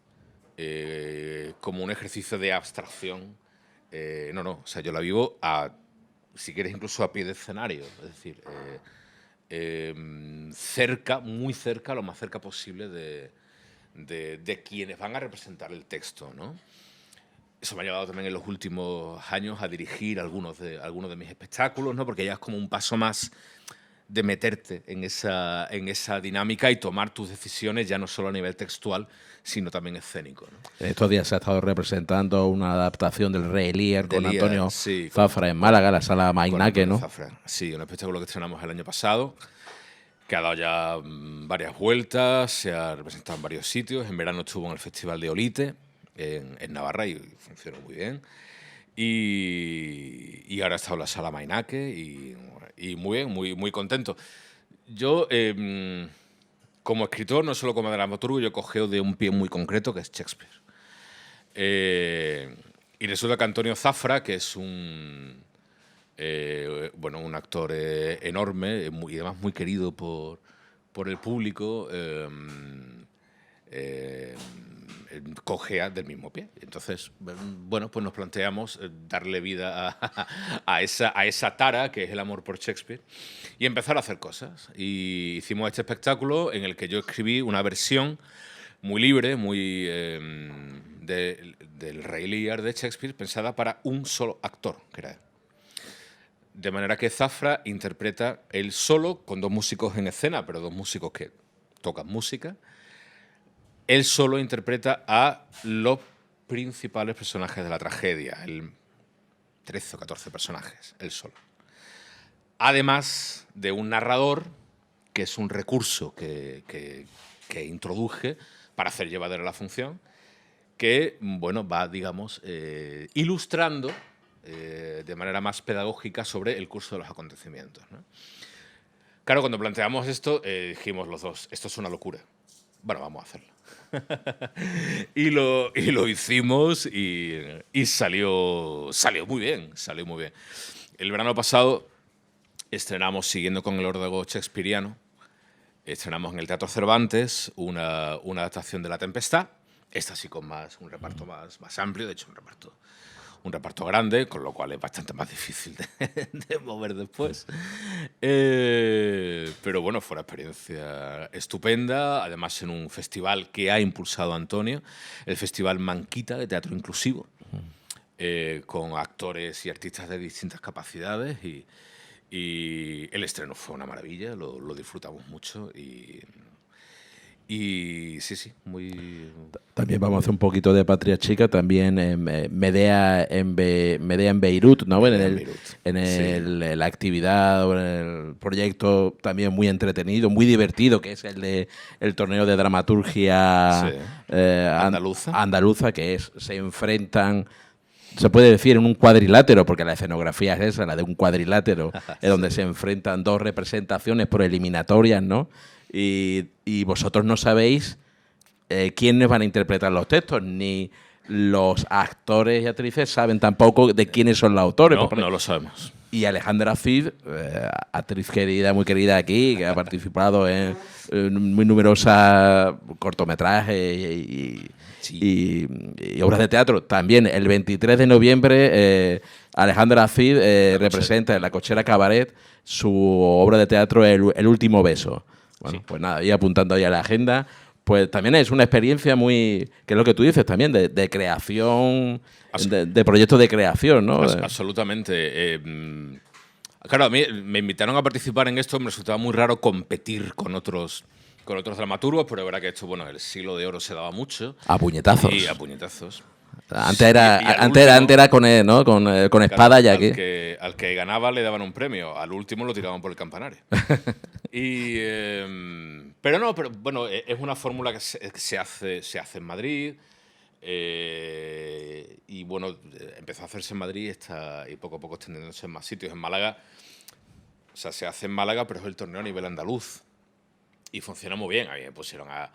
ejercicio de abstracción. No. O sea, yo la vivo si quieres, incluso a pie de escenario. Es decir, cerca, muy cerca, lo más cerca posible de quienes van a representar el texto, ¿no? Eso me ha llevado también en los últimos años a dirigir algunos de mis espectáculos, ¿no? Porque ya es como un paso más de meterte en esa dinámica y tomar tus decisiones ya no solo a nivel textual, sino también escénico, ¿no? En estos días se ha estado representando una adaptación del Rey Lear con Lear, Antonio sí, Zafra en Málaga, la sala Mainaque, ¿no? Zafra. Sí, un espectáculo que estrenamos el año pasado, que ha dado ya varias vueltas, se ha representado en varios sitios. En verano estuvo en el Festival de Olite, en Navarra, y funcionó muy bien. Y ahora he estado en la Sala Mainake y muy bien, muy contento. Yo, como escritor, no solo como dramaturgo, yo cogeo de un pie muy concreto, que es Shakespeare. Y resulta que Antonio Zafra, que es un actor enorme y además muy querido por el público, cojea del mismo pie. Entonces, bueno, pues nos planteamos darle vida a esa tara que es el amor por Shakespeare y empezar a hacer cosas. Y hicimos este espectáculo en el que yo escribí una versión muy libre, muy del Rey Lear de Shakespeare, pensada para un solo actor, que era él. De manera que Zafra interpreta él solo, con 2 músicos en escena, pero 2 músicos que tocan música. Él solo interpreta a los principales personajes de la tragedia, el 13 o 14 personajes, él solo. Además de un narrador, que es un recurso que introduje para hacer llevadera la función, que bueno, va, digamos, ilustrando de manera más pedagógica sobre el curso de los acontecimientos, ¿no? Claro, cuando planteamos esto, dijimos los dos, esto es una locura. Bueno, vamos a hacerlo. y lo hicimos y salió muy bien, salió muy bien. El verano pasado estrenamos, siguiendo con el órdago shakespeariano, estrenamos en el Teatro Cervantes una adaptación de La Tempestad, esta sí con un reparto más amplio, de hecho un reparto grande, con lo cual es bastante más difícil de mover después. Pero bueno, fue una experiencia estupenda, además en un festival que ha impulsado Antonio, el Festival Manquita de Teatro Inclusivo, con actores y artistas de distintas capacidades y el estreno fue una maravilla, lo disfrutamos mucho y sí, muy... También vamos a hacer un poquito de Patria Chica, también en Medea en Beirut, ¿no? Medea en Beirut, en la actividad o en el proyecto también muy entretenido, muy divertido, que es el torneo de dramaturgia andaluza, que se enfrentan, se puede decir, en un cuadrilátero, porque la escenografía es esa, la de un cuadrilátero, es donde se enfrentan 2 representaciones por eliminatorias, ¿no? Y vosotros no sabéis quiénes van a interpretar los textos, ni los actores y actrices saben tampoco de quiénes son los autores. No lo sabemos. Y Alejandra Cid, actriz querida, muy querida aquí, que ha participado en muy numerosas cortometrajes y obras de teatro. También el 23 de noviembre Alejandra Cid representa en La Cochera Cabaret su obra de teatro El último beso. Bueno, sí. Pues nada, y apuntando ahí a la agenda, pues también es una experiencia muy, que es lo que tú dices también, de creación, de proyectos de creación, ¿no? Absolutamente. Claro, a mí me invitaron a participar en esto, me resultaba muy raro competir con otros dramaturgos, pero es verdad que esto, bueno, el siglo de oro se daba mucho. A puñetazos. Y a puñetazos. Antes era con, ¿no? con espada ya aquí. Al que ganaba le daban un premio, al último lo tiraban por el campanario. Pero bueno, es una fórmula que se hace en Madrid. Y bueno, empezó a hacerse en Madrid y poco a poco extendiéndose en más sitios. En Málaga, o sea, se hace en Málaga, pero es el torneo a nivel andaluz. Y funciona muy bien. A mí me pusieron a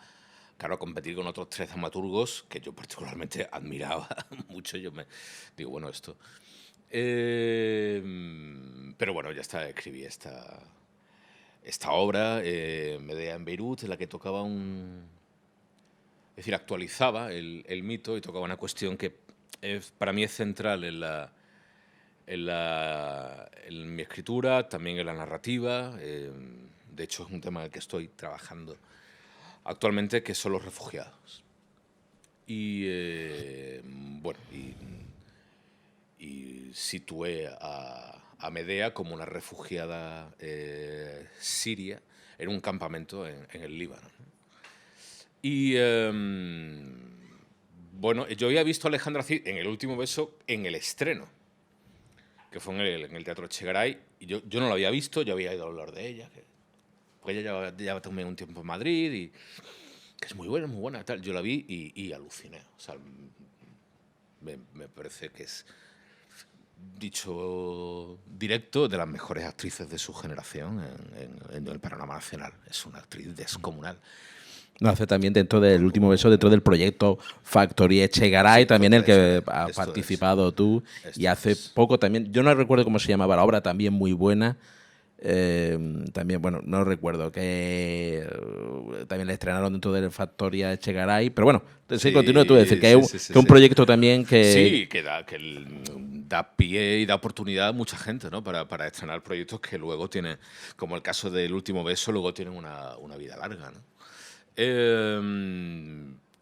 competir con otros 3 dramaturgos que yo particularmente admiraba mucho. Yo me digo, bueno, esto... pero bueno, ya está, escribí esta obra, Medea en Beirut, en la que tocaba es decir, actualizaba el mito y tocaba una cuestión que para mí es central en mi escritura, también en la narrativa. De hecho, es un tema en el que estoy trabajando actualmente, que son los refugiados. Y bueno, y situé a Medea como una refugiada siria en un campamento en el Líbano. Y bueno, yo había visto a Alejandra Cid en El último beso en el estreno, que fue en el Teatro Echegaray, y yo no la había visto, yo había ido a hablar de ella, porque ella lleva también un tiempo en Madrid y que es muy buena, tal. Yo la vi y aluciné. O sea, me parece que es dicho directo, de las mejores actrices de su generación en el panorama nacional. Es una actriz descomunal. Lo hace también dentro del último beso, dentro del proyecto Factoría Echegaray, Sí, también el que Factoría Echegaray. has Esto es. participado tú. Esto Y hace es. poco también, yo no recuerdo cómo se llamaba la obra, también muy buena. También, bueno, no recuerdo, que también la estrenaron dentro del Factoría Echegaray. Pero bueno, sí, continúa tú, decir que es un proyecto también que... Sí, que da pie y da oportunidad a mucha gente, ¿no? Para estrenar proyectos que luego tienen, como el caso del Último Beso, luego tienen una vida larga, ¿no?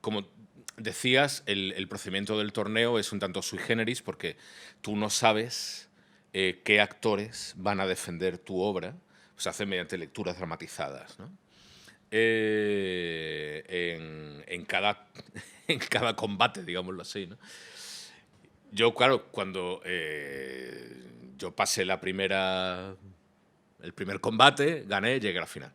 Como decías, el procedimiento del torneo es un tanto sui generis porque tú no sabes qué actores van a defender tu obra. Se hace mediante lecturas dramatizadas, ¿no? En cada, en cada combate, digámoslo así, ¿no? Yo, claro, cuando yo pasé el primer combate, gané, llegué a la final.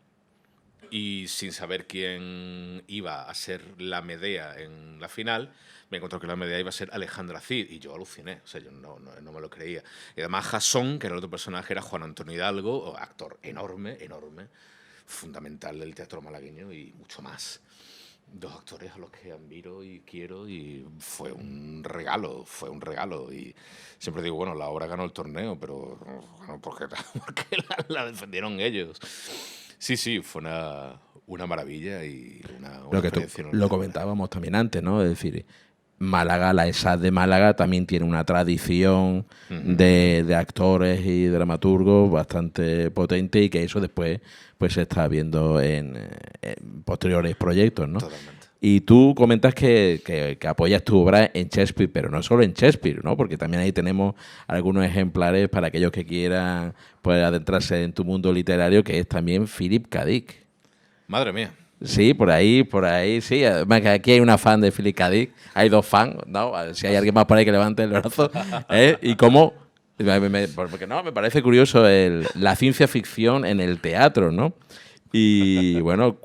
Y sin saber quién iba a ser la Medea en la final, me encontré que la Medea iba a ser Alejandra Cid, y yo aluciné, o sea, yo no me lo creía. Y además Jasón, que era el otro personaje, era Juan Antonio Hidalgo, actor enorme, fundamental del teatro malagueño y mucho más. Dos actores a los que admiro y quiero, y fue un regalo. Y siempre digo, bueno, la obra ganó el torneo, pero bueno, porque la defendieron ellos. Sí, fue una maravilla y una Lo que experiencia lo inolvidable. comentábamos también antes, ¿no? Es decir, Málaga, la ESAD de Málaga también tiene una tradición de actores y dramaturgos bastante potente, y que eso después pues se está viendo en posteriores proyectos, ¿no? Totalmente. Y tú comentas que apoyas tu obra en Shakespeare, pero no solo en Shakespeare, ¿no? Porque también ahí tenemos algunos ejemplares para aquellos que quieran pues, adentrarse en tu mundo literario, que es también Philip K. Dick. Madre mía. Sí, por ahí, sí. Además que aquí hay una fan de Philip K. Dick. Hay dos fans, ¿no? A ver si hay alguien más por ahí que levante el brazo. Y cómo... Porque no, me parece curioso la ciencia ficción en el teatro, ¿no? Y bueno,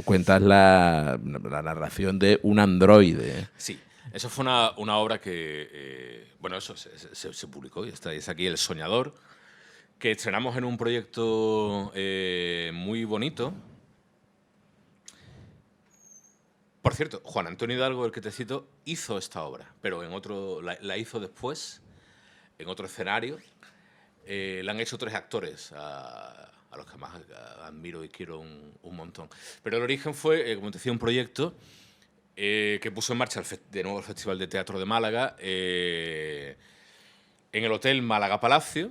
cuentas la narración de un androide. Sí, eso fue una obra que, bueno, eso se publicó y es aquí El Soñador, que estrenamos en un proyecto muy bonito. Por cierto, Juan Antonio Hidalgo, el que te cito, hizo esta obra, pero la hizo después, en otro escenario. La han hecho tres actores, a los que más admiro y quiero un montón. Pero el origen fue, como te decía, un proyecto que puso en marcha de nuevo el Festival de Teatro de Málaga, en el Hotel Málaga Palacio.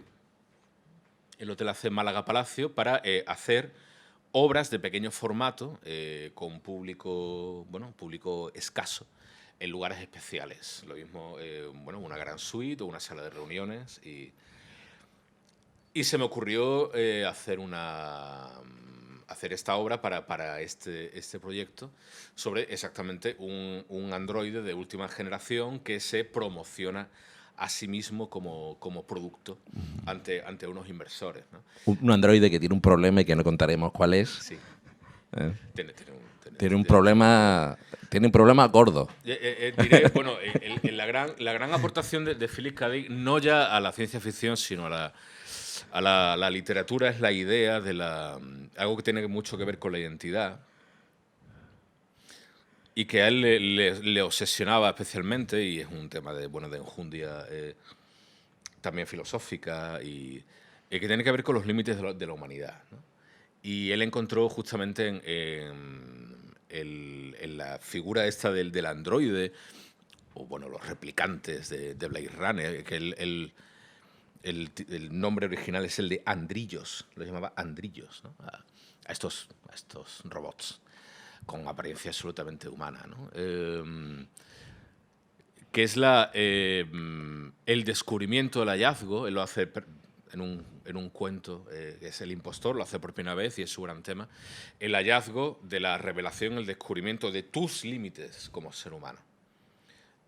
El hotel hace Málaga Palacio para hacer obras de pequeño formato con público escaso en lugares especiales. Lo mismo, una gran suite o una sala de reuniones. Y se me ocurrió hacer esta obra para este proyecto sobre exactamente un androide de última generación que se promociona a sí mismo como producto ante unos inversores, ¿no? Un androide que tiene un problema y que no contaremos cuál es. Sí. ¿Eh? Tiene un problema gordo. Diré, bueno, la gran aportación de Philip K. Dick, no ya a la ciencia ficción, sino a la literatura, es la idea de algo que tiene mucho que ver con la identidad y que a él le obsesionaba especialmente, y es un tema de enjundia también filosófica, y que tiene que ver con los límites de la humanidad, ¿no? Y él encontró justamente en la figura esta del androide, o bueno, los replicantes de Blade Runner, que el nombre original es el de Andrillos, lo llamaba Andrillos, ¿no? A estos robots con apariencia absolutamente humana, ¿no? Que es el descubrimiento del hallazgo. Él lo hace en un cuento, que es El impostor, lo hace por primera vez y es su gran tema. El hallazgo de la revelación, el descubrimiento de tus límites como ser humano.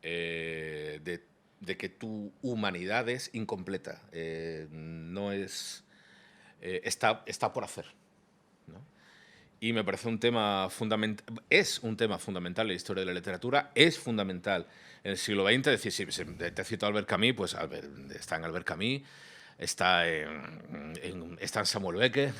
De que tu humanidad es incompleta, no es... está por hacer, ¿no? y me parece un tema fundamental, es un tema fundamental en la historia de la literatura, es fundamental en el siglo XX. Es decir, si te he citado a Albert Camus, pues está en Albert Camus, está en Samuel Beckett.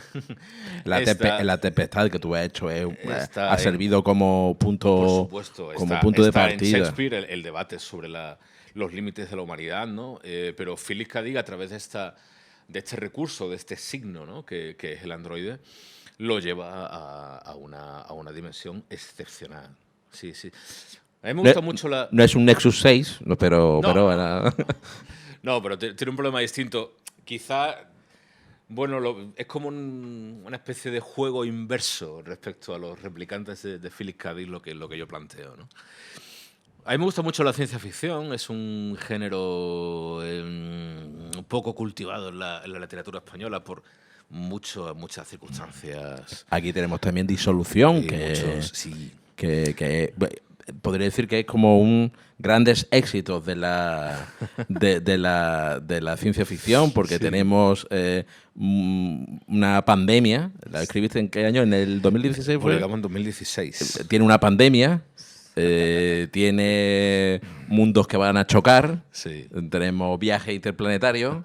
La tempestad que tú has hecho Está ha servido como por punto, supuesto, como está, punto de está en partida. Shakespeare el debate sobre los límites de la humanidad, ¿no? Pero Philip K. Dick, a través de este recurso, de este signo, ¿no? que es el androide, lo lleva a una dimensión excepcional. Sí, sí. A mí me gusta mucho la... No es un Nexus 6, no, pero No, era... no, pero tiene un problema distinto. Quizá, bueno, es como una especie de juego inverso respecto a los replicantes de Philip K. Dick, lo que yo planteo, ¿no? A mí me gusta mucho la ciencia ficción, es un género poco cultivado en la literatura española por muchas circunstancias. Aquí tenemos también Disolución, Sí. Podría decir que es como un grandes éxitos de la de la ciencia ficción, porque Sí. tenemos una pandemia. ¿La escribiste en qué año? ¿En el 2016 fue? Publicamos en 2016. Tiene una pandemia, tiene mundos que van a chocar, Sí. tenemos viajes interplanetarios,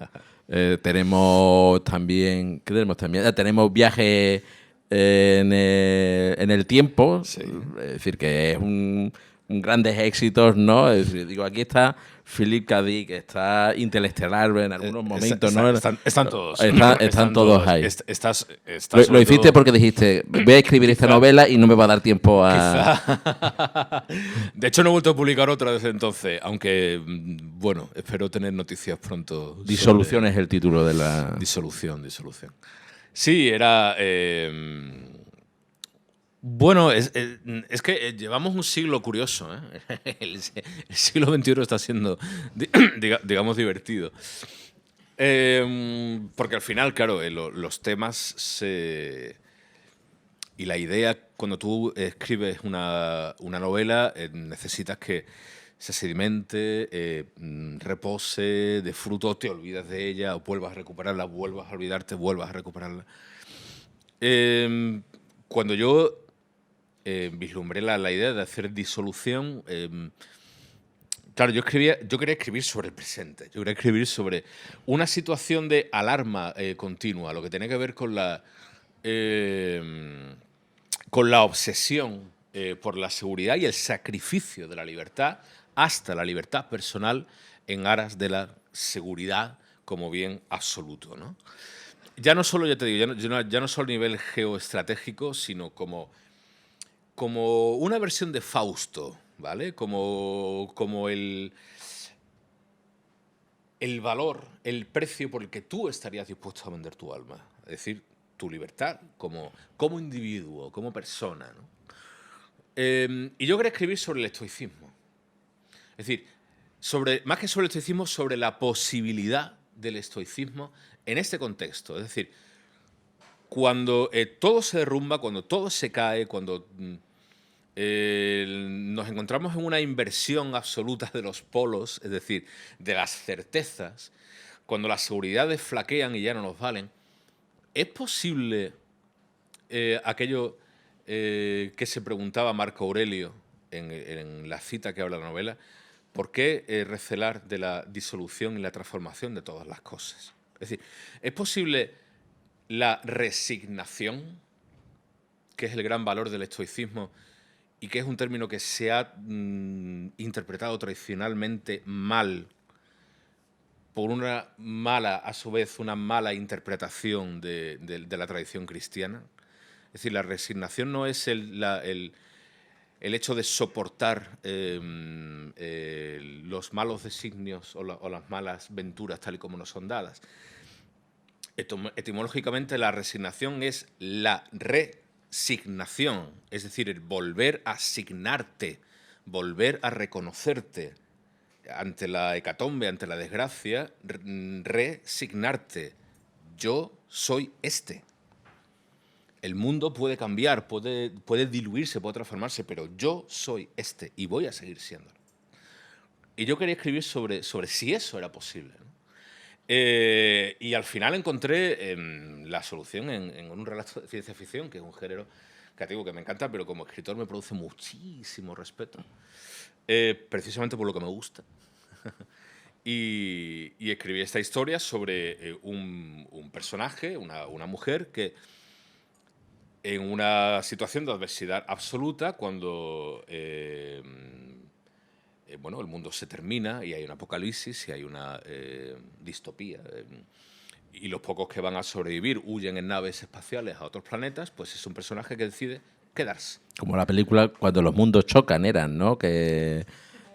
tenemos también... ¿Qué tenemos también? Tenemos viajes en el tiempo, Sí. es decir, que es un grandes éxitos, ¿no? Es decir, digo, aquí está Philip K. Dick, está Interestelar en algunos momentos, ¿no? Están todos. Están todos ahí. Lo hiciste todo... porque dijiste, voy a escribir esta novela y no me va a dar tiempo a... De hecho, no he vuelto a publicar otra desde entonces, aunque, bueno, espero tener noticias pronto. Disolución es el título de la... Disolución. Sí, era... Bueno, es que llevamos un siglo curioso, ¿eh? El siglo XXI está siendo, digamos, divertido. Porque al final, claro, los temas y la idea, cuando tú escribes una novela, necesitas que se sedimente, repose, de fruto, te olvidas de ella, vuelvas a recuperarla, vuelvas a olvidarte, vuelvas a recuperarla. Cuando yo vislumbré la idea de hacer Disolución, claro, yo quería escribir sobre el presente. Yo quería escribir sobre una situación de alarma continua, lo que tiene que ver con la obsesión por la seguridad y el sacrificio de la libertad, hasta la libertad personal, en aras de la seguridad como bien absoluto, ¿no? Ya no solo, ya te digo, ya no solo a nivel geoestratégico, sino como una versión de Fausto, ¿vale? Como el valor, el precio por el que tú estarías dispuesto a vender tu alma. Es decir, tu libertad como individuo, como persona, ¿no? Y yo quería escribir sobre el estoicismo. Es decir, más que sobre el estoicismo, sobre la posibilidad del estoicismo en este contexto. Es decir, cuando todo se derrumba, cuando todo se cae, cuando nos encontramos en una inversión absoluta de los polos, es decir, de las certezas, cuando las seguridades flaquean y ya no nos valen, ¿es posible aquello que se preguntaba Marco Aurelio en la cita que habla la novela? ¿Por qué recelar de la disolución y la transformación de todas las cosas? Es decir, ¿es posible la resignación, que es el gran valor del estoicismo y que es un término que se ha interpretado tradicionalmente mal, por una mala, a su vez, una mala interpretación de la tradición cristiana? Es decir, la resignación no es el hecho de soportar los malos designios o las malas venturas tal y como nos son dadas. Etimológicamente, la resignación es la resignación, es decir, el volver a asignarte, volver a reconocerte ante la hecatombe, ante la desgracia, resignarte. Yo soy este. El mundo puede cambiar, puede diluirse, puede transformarse, pero yo soy este y voy a seguir siéndolo. Y yo quería escribir sobre si eso era posible, ¿no? Y al final encontré la solución en un relato de ciencia ficción, que es un género que te digo que me encanta, pero como escritor me produce muchísimo respeto, precisamente por lo que me gusta. Y escribí esta historia sobre un personaje, una mujer que en una situación de adversidad absoluta, cuando bueno, el mundo se termina y hay un apocalipsis y hay una distopía, y los pocos que van a sobrevivir huyen en naves espaciales a otros planetas, pues es un personaje que decide quedarse. Como la película Cuando los mundos chocan eran, ¿no? Que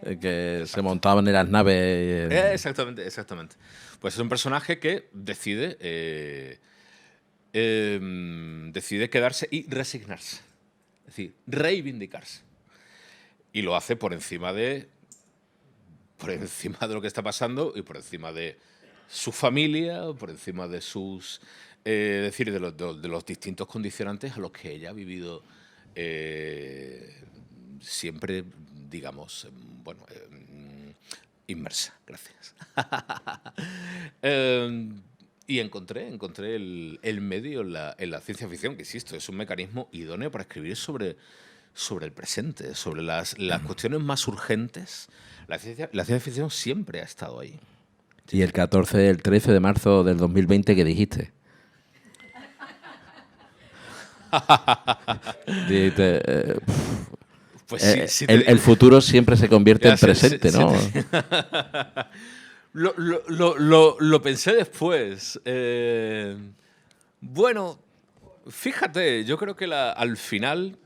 se montaban en las naves. Exactamente, exactamente. Pues es un personaje que decide, decide quedarse y resignarse. Es decir, reivindicarse. Y lo hace por encima de lo que está pasando y por encima de su familia, por encima de sus, decir, de los distintos condicionantes a los que ella ha vivido siempre, digamos, bueno, inmersa. Gracias. Y encontré el medio en la ciencia ficción, que insisto, es un mecanismo idóneo para escribir sobre el presente, sobre las cuestiones más urgentes. La ciencia ficción siempre ha estado ahí. Y el 13 de marzo del 2020, ¿qué dijiste? Pues sí, el futuro siempre se convierte en presente, ¿no? Lo pensé después. Bueno, fíjate, yo creo que al final...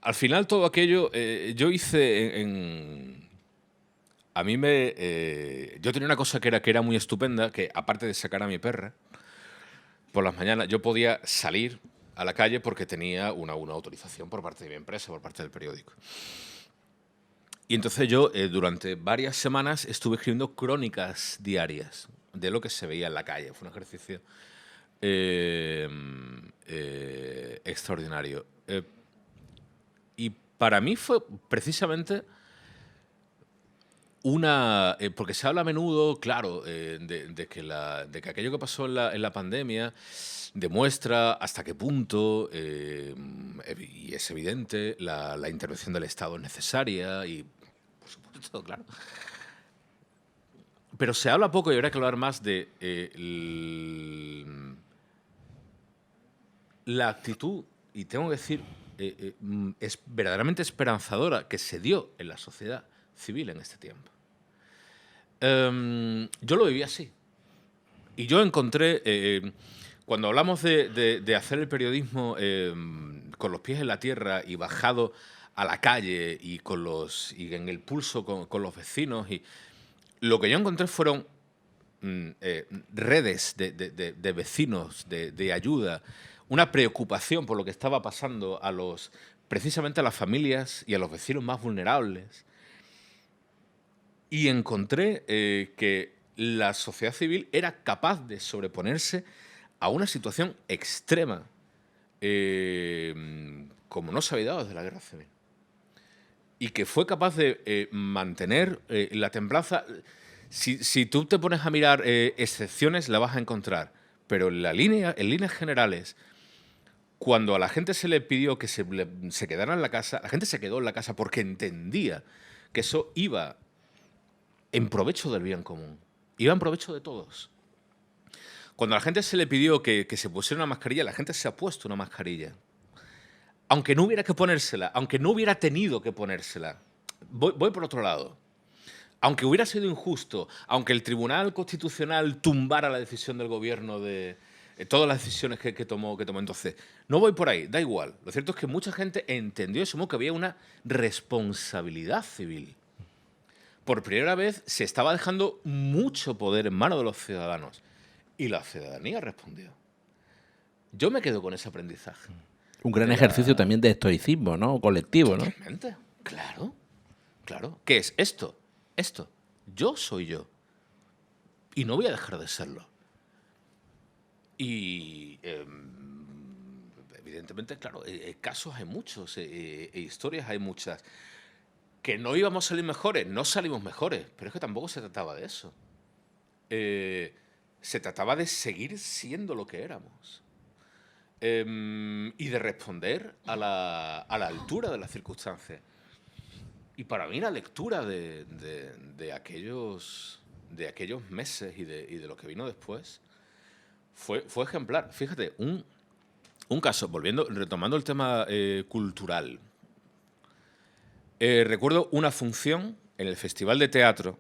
al final todo aquello, yo hice a mí yo tenía una cosa que era muy estupenda, que aparte de sacar a mi perra, por las mañanas yo podía salir a la calle porque tenía una autorización por parte de mi empresa, por parte del periódico. Y entonces yo durante varias semanas estuve escribiendo crónicas diarias de lo que se veía en la calle. Fue un ejercicio extraordinario. Y para mí fue precisamente porque se habla a menudo, claro, de que aquello que pasó en la pandemia demuestra hasta qué punto, y es evidente, la intervención del Estado es necesaria y, por supuesto, claro. Pero se habla poco y habría que hablar más de la actitud, y tengo que decir, es verdaderamente esperanzadora que se dio en la sociedad civil en este tiempo. Yo lo viví así. Y yo encontré, cuando hablamos de hacer el periodismo con los pies en la tierra y bajado a la calle y en el pulso con los vecinos, y lo que yo encontré fueron redes de vecinos, de ayuda, una preocupación por lo que estaba pasando precisamente a las familias y a los vecinos más vulnerables. Y encontré que la sociedad civil era capaz de sobreponerse a una situación extrema, como no se había dado desde la Guerra Civil. Y que fue capaz de mantener la templanza. Si tú te pones a mirar excepciones, la vas a encontrar. Pero en líneas generales, cuando a la gente se le pidió que se quedara en la casa, la gente se quedó en la casa porque entendía que eso iba en provecho del bien común. Iba en provecho de todos. Cuando a la gente se le pidió que se pusiera una mascarilla, la gente se ha puesto una mascarilla. Aunque no hubiera que ponérsela, aunque no hubiera tenido que ponérsela. Voy por otro lado. Aunque hubiera sido injusto, aunque el Tribunal Constitucional tumbara la decisión del gobierno de todas las decisiones que tomó entonces, no voy por ahí, da igual. Lo cierto es que mucha gente entendió y asumió que había una responsabilidad civil. Por primera vez se estaba dejando mucho poder en manos de los ciudadanos y la ciudadanía respondió. Yo me quedo con ese aprendizaje. Un gran ejercicio también de estoicismo, ¿no? Colectivo, ¿no? Totalmente, claro. ¿Qué es esto? Esto. Yo soy yo. Y no voy a dejar de serlo. Y evidentemente, claro, casos hay muchos, historias hay muchas. Que no íbamos a salir mejores, no salimos mejores, pero es que tampoco se trataba de eso. se trataba de seguir siendo lo que éramos. Y de responder a la altura de las circunstancias. Y para mí la lectura de aquellos meses y de lo que vino después fue ejemplar. Fíjate, un caso, retomando el tema cultural. Recuerdo una función en el Festival de Teatro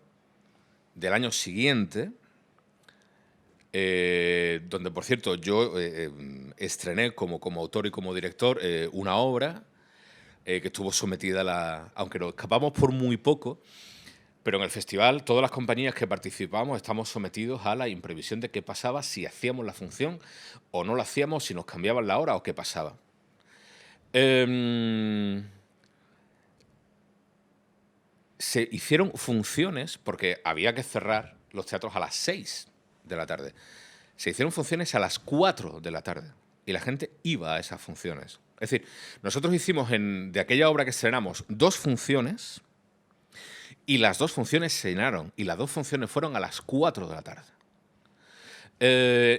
del año siguiente, donde, por cierto, yo estrené como autor y como director una obra que estuvo sometida a aunque nos escapamos por muy poco, pero en el festival todas las compañías que participamos estamos sometidos a la imprevisión de qué pasaba si hacíamos la función o no la hacíamos, si nos cambiaban la hora o qué pasaba. Se hicieron funciones, porque había que cerrar los teatros a las 6 de la tarde. Se hicieron funciones a las 4 de la tarde y la gente iba a esas funciones. Es decir, nosotros hicimos de aquella obra que estrenamos 2 funciones y las 2 funciones se llenaron y las 2 funciones fueron a las 4 de la tarde.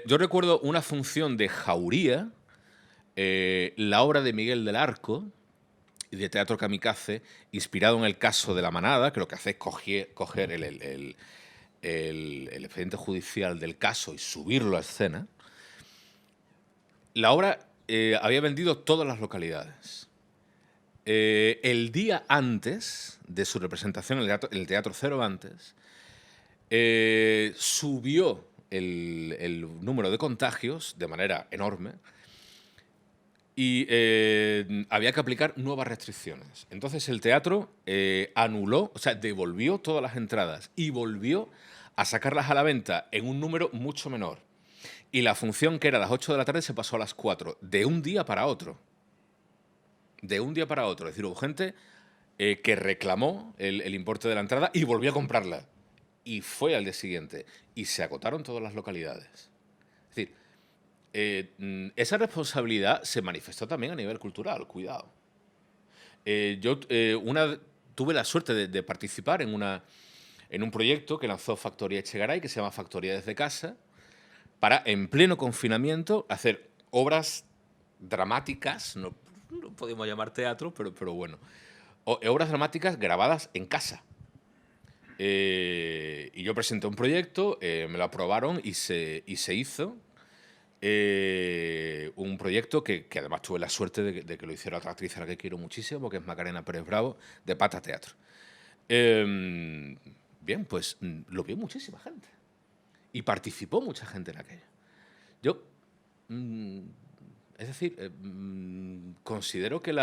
Yo recuerdo una función de Jauría, la obra de Miguel del Arco, de Teatro Kamikaze, inspirado en el caso de La Manada, que lo que hace es coger el expediente judicial del caso y subirlo a escena. La obra había vendido todas las localidades. El día antes de su representación en el Teatro Cervantes, subió el número de contagios de manera enorme y había que aplicar nuevas restricciones. Entonces el teatro anuló, o sea, devolvió todas las entradas y volvió a sacarlas a la venta en un número mucho menor. Y la función, que era a las 8 de la tarde, se pasó a las 4, de un día para otro. De un día para otro. Es decir, hubo gente que reclamó el importe de la entrada y volvió a comprarla. Y fue al día siguiente. Y se agotaron todas las localidades. Es decir, esa responsabilidad se manifestó también a nivel cultural, cuidado. Yo tuve la suerte de participar en un proyecto que lanzó Factoría Echegaray, que se llama Factoría desde casa, para, en pleno confinamiento, hacer obras dramáticas, no podemos llamar teatro, pero bueno, obras dramáticas grabadas en casa. Y yo presenté un proyecto, me lo aprobaron y se hizo. Un proyecto que además tuve la suerte de que lo hiciera otra actriz a la que quiero muchísimo, que es Macarena Pérez Bravo, de Pata Teatro. Bien, pues lo vio muchísima gente. Y participó mucha gente en aquello. Yo, es decir, considero que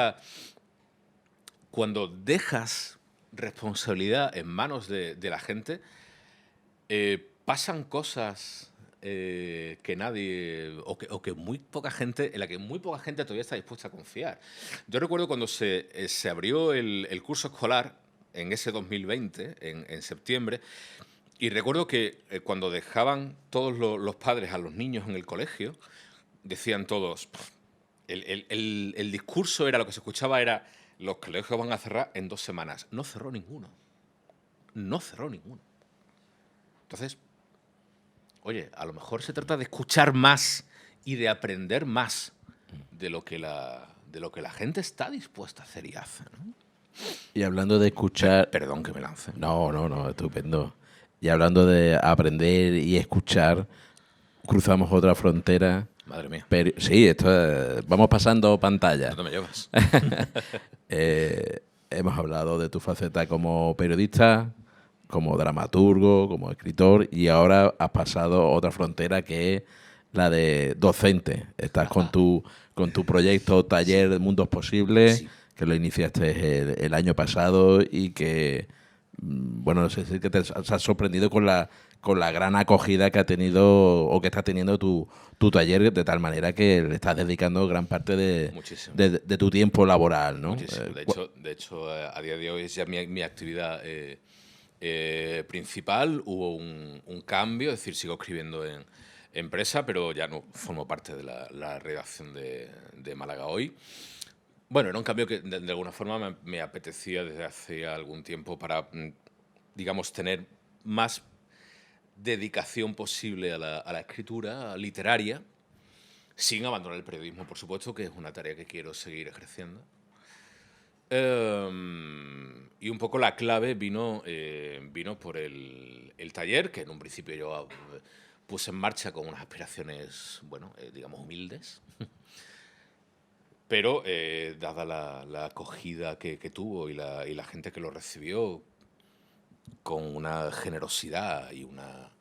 cuando dejas responsabilidad en manos de la gente, pasan cosas que nadie, o que muy poca gente, en la que muy poca gente todavía está dispuesta a confiar. Yo recuerdo cuando se abrió el curso escolar en ese 2020, en septiembre, y recuerdo que cuando dejaban todos los padres a los niños en el colegio, decían todos, el discurso era, lo que se escuchaba era, los colegios van a cerrar en 2 semanas. No cerró ninguno. No cerró ninguno. Entonces, oye, a lo mejor se trata de escuchar más y de aprender más de lo que la gente está dispuesta a hacer y hace, ¿no? Y hablando de escuchar... Perdón que me lance. No, estupendo. Y hablando de aprender y escuchar, cruzamos otra frontera. Madre mía. Pero, sí, vamos pasando pantalla. ¿Dónde me llevas? Hemos hablado de tu faceta como periodista, como dramaturgo, como escritor, y ahora has pasado otra frontera que es la de docente. Estás con tu proyecto Taller de Mundos Posibles, sí, que lo iniciaste el año pasado y que, bueno, no sé si que te has sorprendido con la gran acogida que ha tenido o que está teniendo tu taller, de tal manera que le estás dedicando gran parte de tu tiempo laboral, ¿no? Muchísimo. De hecho, a día de hoy es ya mi actividad principal. Hubo un cambio, es decir, sigo escribiendo en empresa, pero ya no formo parte de la redacción de Málaga Hoy. Bueno, era un cambio que de alguna forma me apetecía desde hace algún tiempo para, digamos, tener más dedicación posible a la escritura literaria, sin abandonar el periodismo, por supuesto, que es una tarea que quiero seguir ejerciendo. Y un poco la clave vino por el taller, que en un principio yo puse en marcha con unas aspiraciones, bueno, digamos, humildes. Pero dada la acogida que tuvo y la gente que lo recibió con una generosidad y una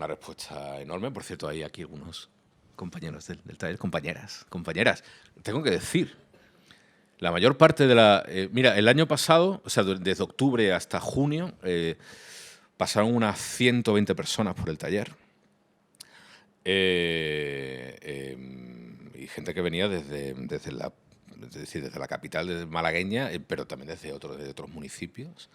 respuesta enorme. Por cierto, hay aquí algunos compañeros del taller, compañeras. Tengo que decir, la mayor parte de la... mira, el año pasado, o sea, desde octubre hasta junio, pasaron unas 120 personas por el taller. Y gente que venía desde la capital, desde malagueña, pero también desde otros municipios.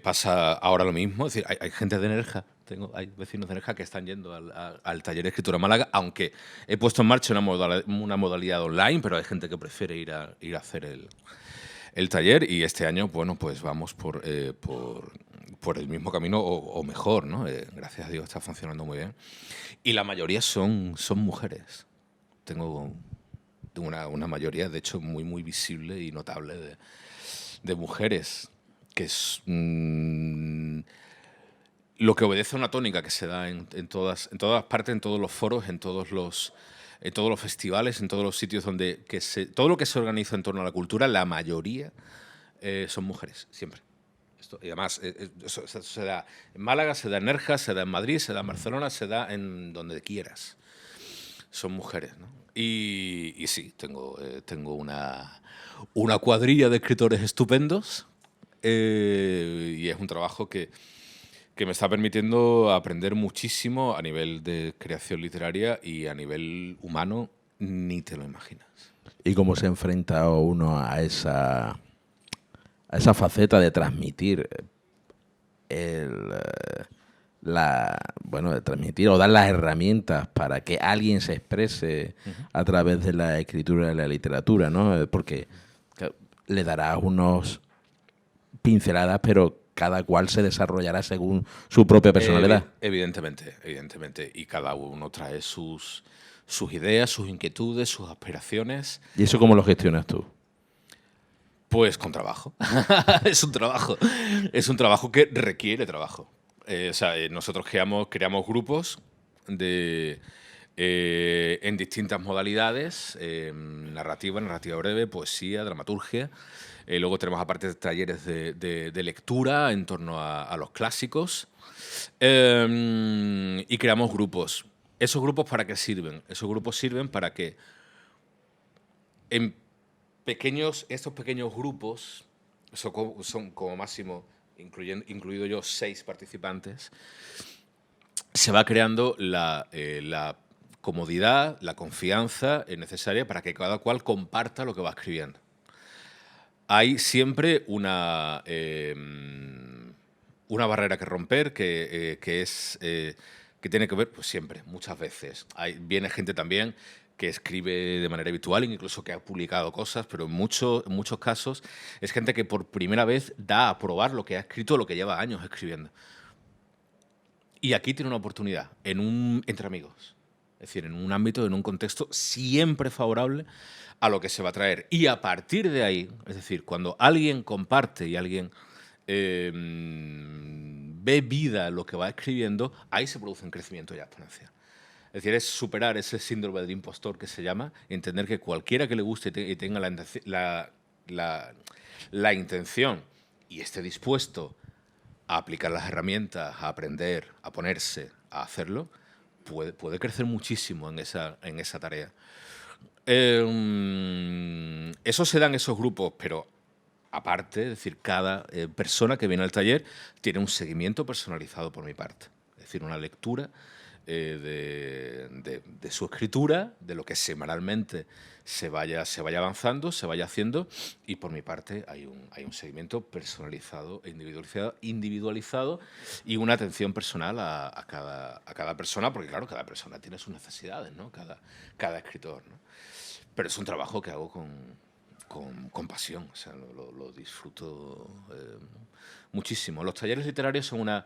Pasa ahora lo mismo, es decir, hay gente de Nerja, hay vecinos de Nerja que están yendo al taller de escritura Málaga, aunque he puesto en marcha una modalidad online, pero hay gente que prefiere ir a hacer el taller, y este año, bueno, pues vamos por el mismo camino o mejor, ¿no? Gracias a Dios está funcionando muy bien. Y la mayoría son mujeres. Tengo una mayoría, de hecho, muy, muy visible y notable de mujeres, que es lo que obedece a una tónica que se da en todas partes, en todos los foros, en todos los festivales, en todos los sitios donde todo lo que se organiza en torno a la cultura, la mayoría son mujeres, siempre. Y además, eso se da en Málaga, se da en Nerja, se da en Madrid, se da en Barcelona, se da en donde quieras. Son mujeres, ¿no? Y sí, tengo una cuadrilla de escritores estupendos, y es un trabajo que me está permitiendo aprender muchísimo a nivel de creación literaria, y a nivel humano ni te lo imaginas. ¿Y cómo se enfrenta uno a esa faceta de transmitir de transmitir o dar las herramientas para que alguien se exprese a través de la escritura y la literatura, ¿no? Porque le darás unos pinceladas, pero cada cual se desarrollará según su propia personalidad. Evidentemente. Y cada uno trae sus ideas, sus inquietudes, sus aspiraciones. ¿Y eso cómo lo gestionas tú? Pues con trabajo. Es un trabajo. Es un trabajo que requiere trabajo. Nosotros creamos grupos en distintas modalidades, narrativa breve, poesía, dramaturgia. Luego tenemos aparte talleres de lectura en torno a los clásicos. Y creamos grupos. ¿Esos grupos para qué sirven? Esos grupos sirven para que estos pequeños grupos, son como máximo, incluido yo, 6 participantes, se va creando la comodidad, la confianza necesaria para que cada cual comparta lo que va escribiendo. Hay siempre una barrera que romper, que tiene que ver, pues siempre, muchas veces. Viene gente también que escribe de manera habitual, incluso que ha publicado cosas, pero en muchos casos es gente que por primera vez da a probar lo que ha escrito, lo que lleva años escribiendo. Y aquí tiene una oportunidad, entre amigos. Es decir, en un ámbito, en un contexto siempre favorable a lo que se va a traer. Y a partir de ahí, es decir, cuando alguien comparte y alguien ve vida en lo que va escribiendo, ahí se produce un crecimiento ya exponencial. Es decir, es superar ese síndrome del impostor que se llama, entender que cualquiera que le guste y tenga la intención y esté dispuesto a aplicar las herramientas, a aprender, a ponerse, a hacerlo, puede crecer muchísimo en esa tarea. Eso se da en esos grupos, pero aparte, es decir, cada persona que viene al taller tiene un seguimiento personalizado por mi parte. Es decir, una lectura de su escritura, de lo que semanalmente se vaya avanzando, se vaya haciendo, y por mi parte hay un seguimiento personalizado e individualizado y una atención personal a cada persona, porque claro, cada persona tiene sus necesidades, ¿no? Cada escritor, ¿no? Pero es un trabajo que hago con pasión, o sea, lo disfruto muchísimo. Los talleres literarios son una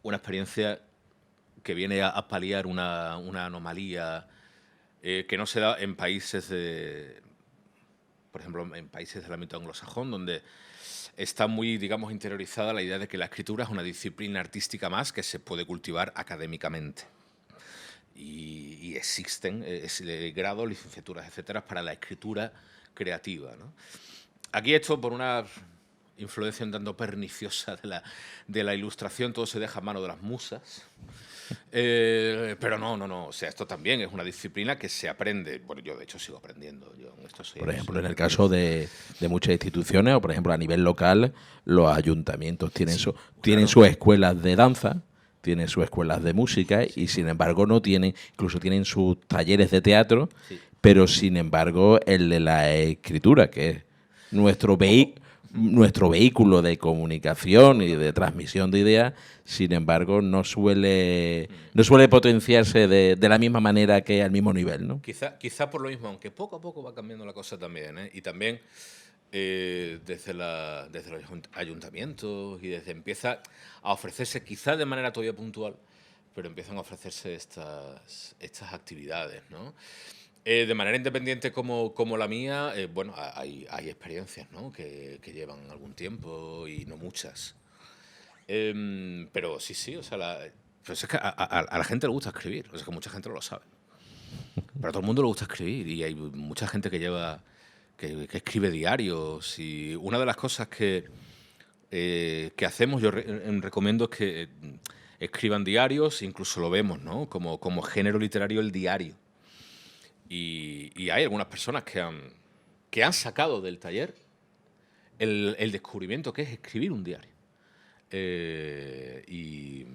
experiencia que viene a paliar una anomalía que no se da en países por ejemplo, en países del ámbito anglosajón, donde está muy, digamos, interiorizada la idea de que la escritura es una disciplina artística más que se puede cultivar académicamente. Y existen grados, licenciaturas, etcétera, para la escritura creativa, ¿no? Aquí esto, por una influencia un tanto perniciosa de la ilustración, todo se deja a mano de las musas. Pero no, o sea, esto también es una disciplina que se aprende. Bueno, yo de hecho sigo aprendiendo. Yo en esto por ejemplo, en el caso de muchas instituciones, o por ejemplo a nivel local, los ayuntamientos tienen, Sí, tienen claro. sus escuelas de danza, tienen sus escuelas de música y sin embargo no tienen, incluso tienen sus talleres de teatro, Sí. pero sin embargo el de la escritura, que es nuestro vehículo de comunicación y de transmisión de ideas, sin embargo no suele potenciarse de la misma manera que al mismo nivel, ¿no? Quizá por lo mismo, aunque poco a poco va cambiando la cosa también, ¿eh? Y también desde los ayuntamientos y desde empieza a ofrecerse, quizá de manera todavía puntual, pero empiezan a ofrecerse estas actividades, ¿no? De manera independiente como la mía, bueno, hay experiencias, ¿no? que llevan algún tiempo y no muchas. Pero sí, o sea, pues es que a la gente le gusta escribir, o sea, que mucha gente no lo sabe. Pero a todo el mundo le gusta escribir y hay mucha gente que escribe diarios. Y una de las cosas que hacemos, yo recomiendo es que escriban diarios, incluso lo vemos, ¿no? Como género literario el diario. Y hay algunas personas que han sacado del taller el descubrimiento que es escribir un diario. Y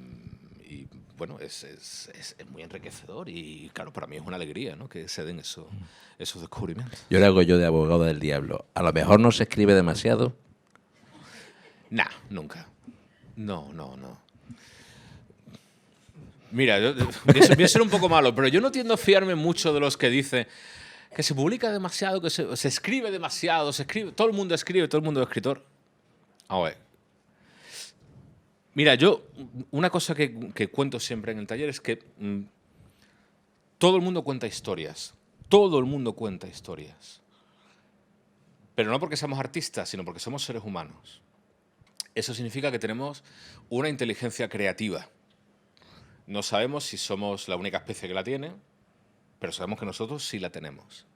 bueno, es muy enriquecedor y claro, para mí es una alegría, ¿no? Que se den esos descubrimientos. Yo le hago yo de abogado del diablo. A lo mejor no se escribe demasiado. Nah, nunca. No. Mira, voy a ser un poco malo, pero yo no tiendo a fiarme mucho de los que dicen que se publica demasiado, que se escribe demasiado, todo el mundo escribe, todo el mundo es escritor. A ver. Mira, una cosa que cuento siempre en el taller es que todo el mundo cuenta historias. Todo el mundo cuenta historias. Pero no porque seamos artistas, sino porque somos seres humanos. Eso significa que tenemos una inteligencia creativa. No sabemos si somos la única especie que la tiene, pero sabemos que nosotros sí la tenemos.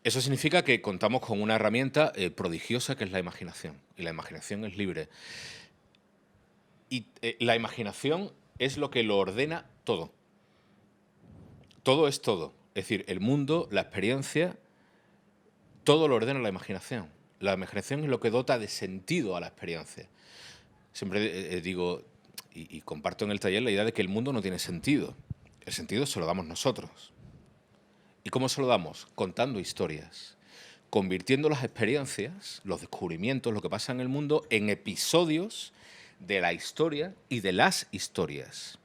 Eso significa que contamos con una herramienta prodigiosa que es la imaginación. Y la imaginación es libre. Y la imaginación es lo que lo ordena todo. Todo es todo. Es decir, el mundo, la experiencia, todo lo ordena la imaginación. La imaginación es lo que dota de sentido a la experiencia. Siempre digo y comparto en el taller la idea de que el mundo no tiene sentido. El sentido se lo damos nosotros. ¿Y cómo se lo damos? Contando historias. Convirtiendo las experiencias, los descubrimientos, lo que pasa en el mundo, en episodios de la historia y de las historias.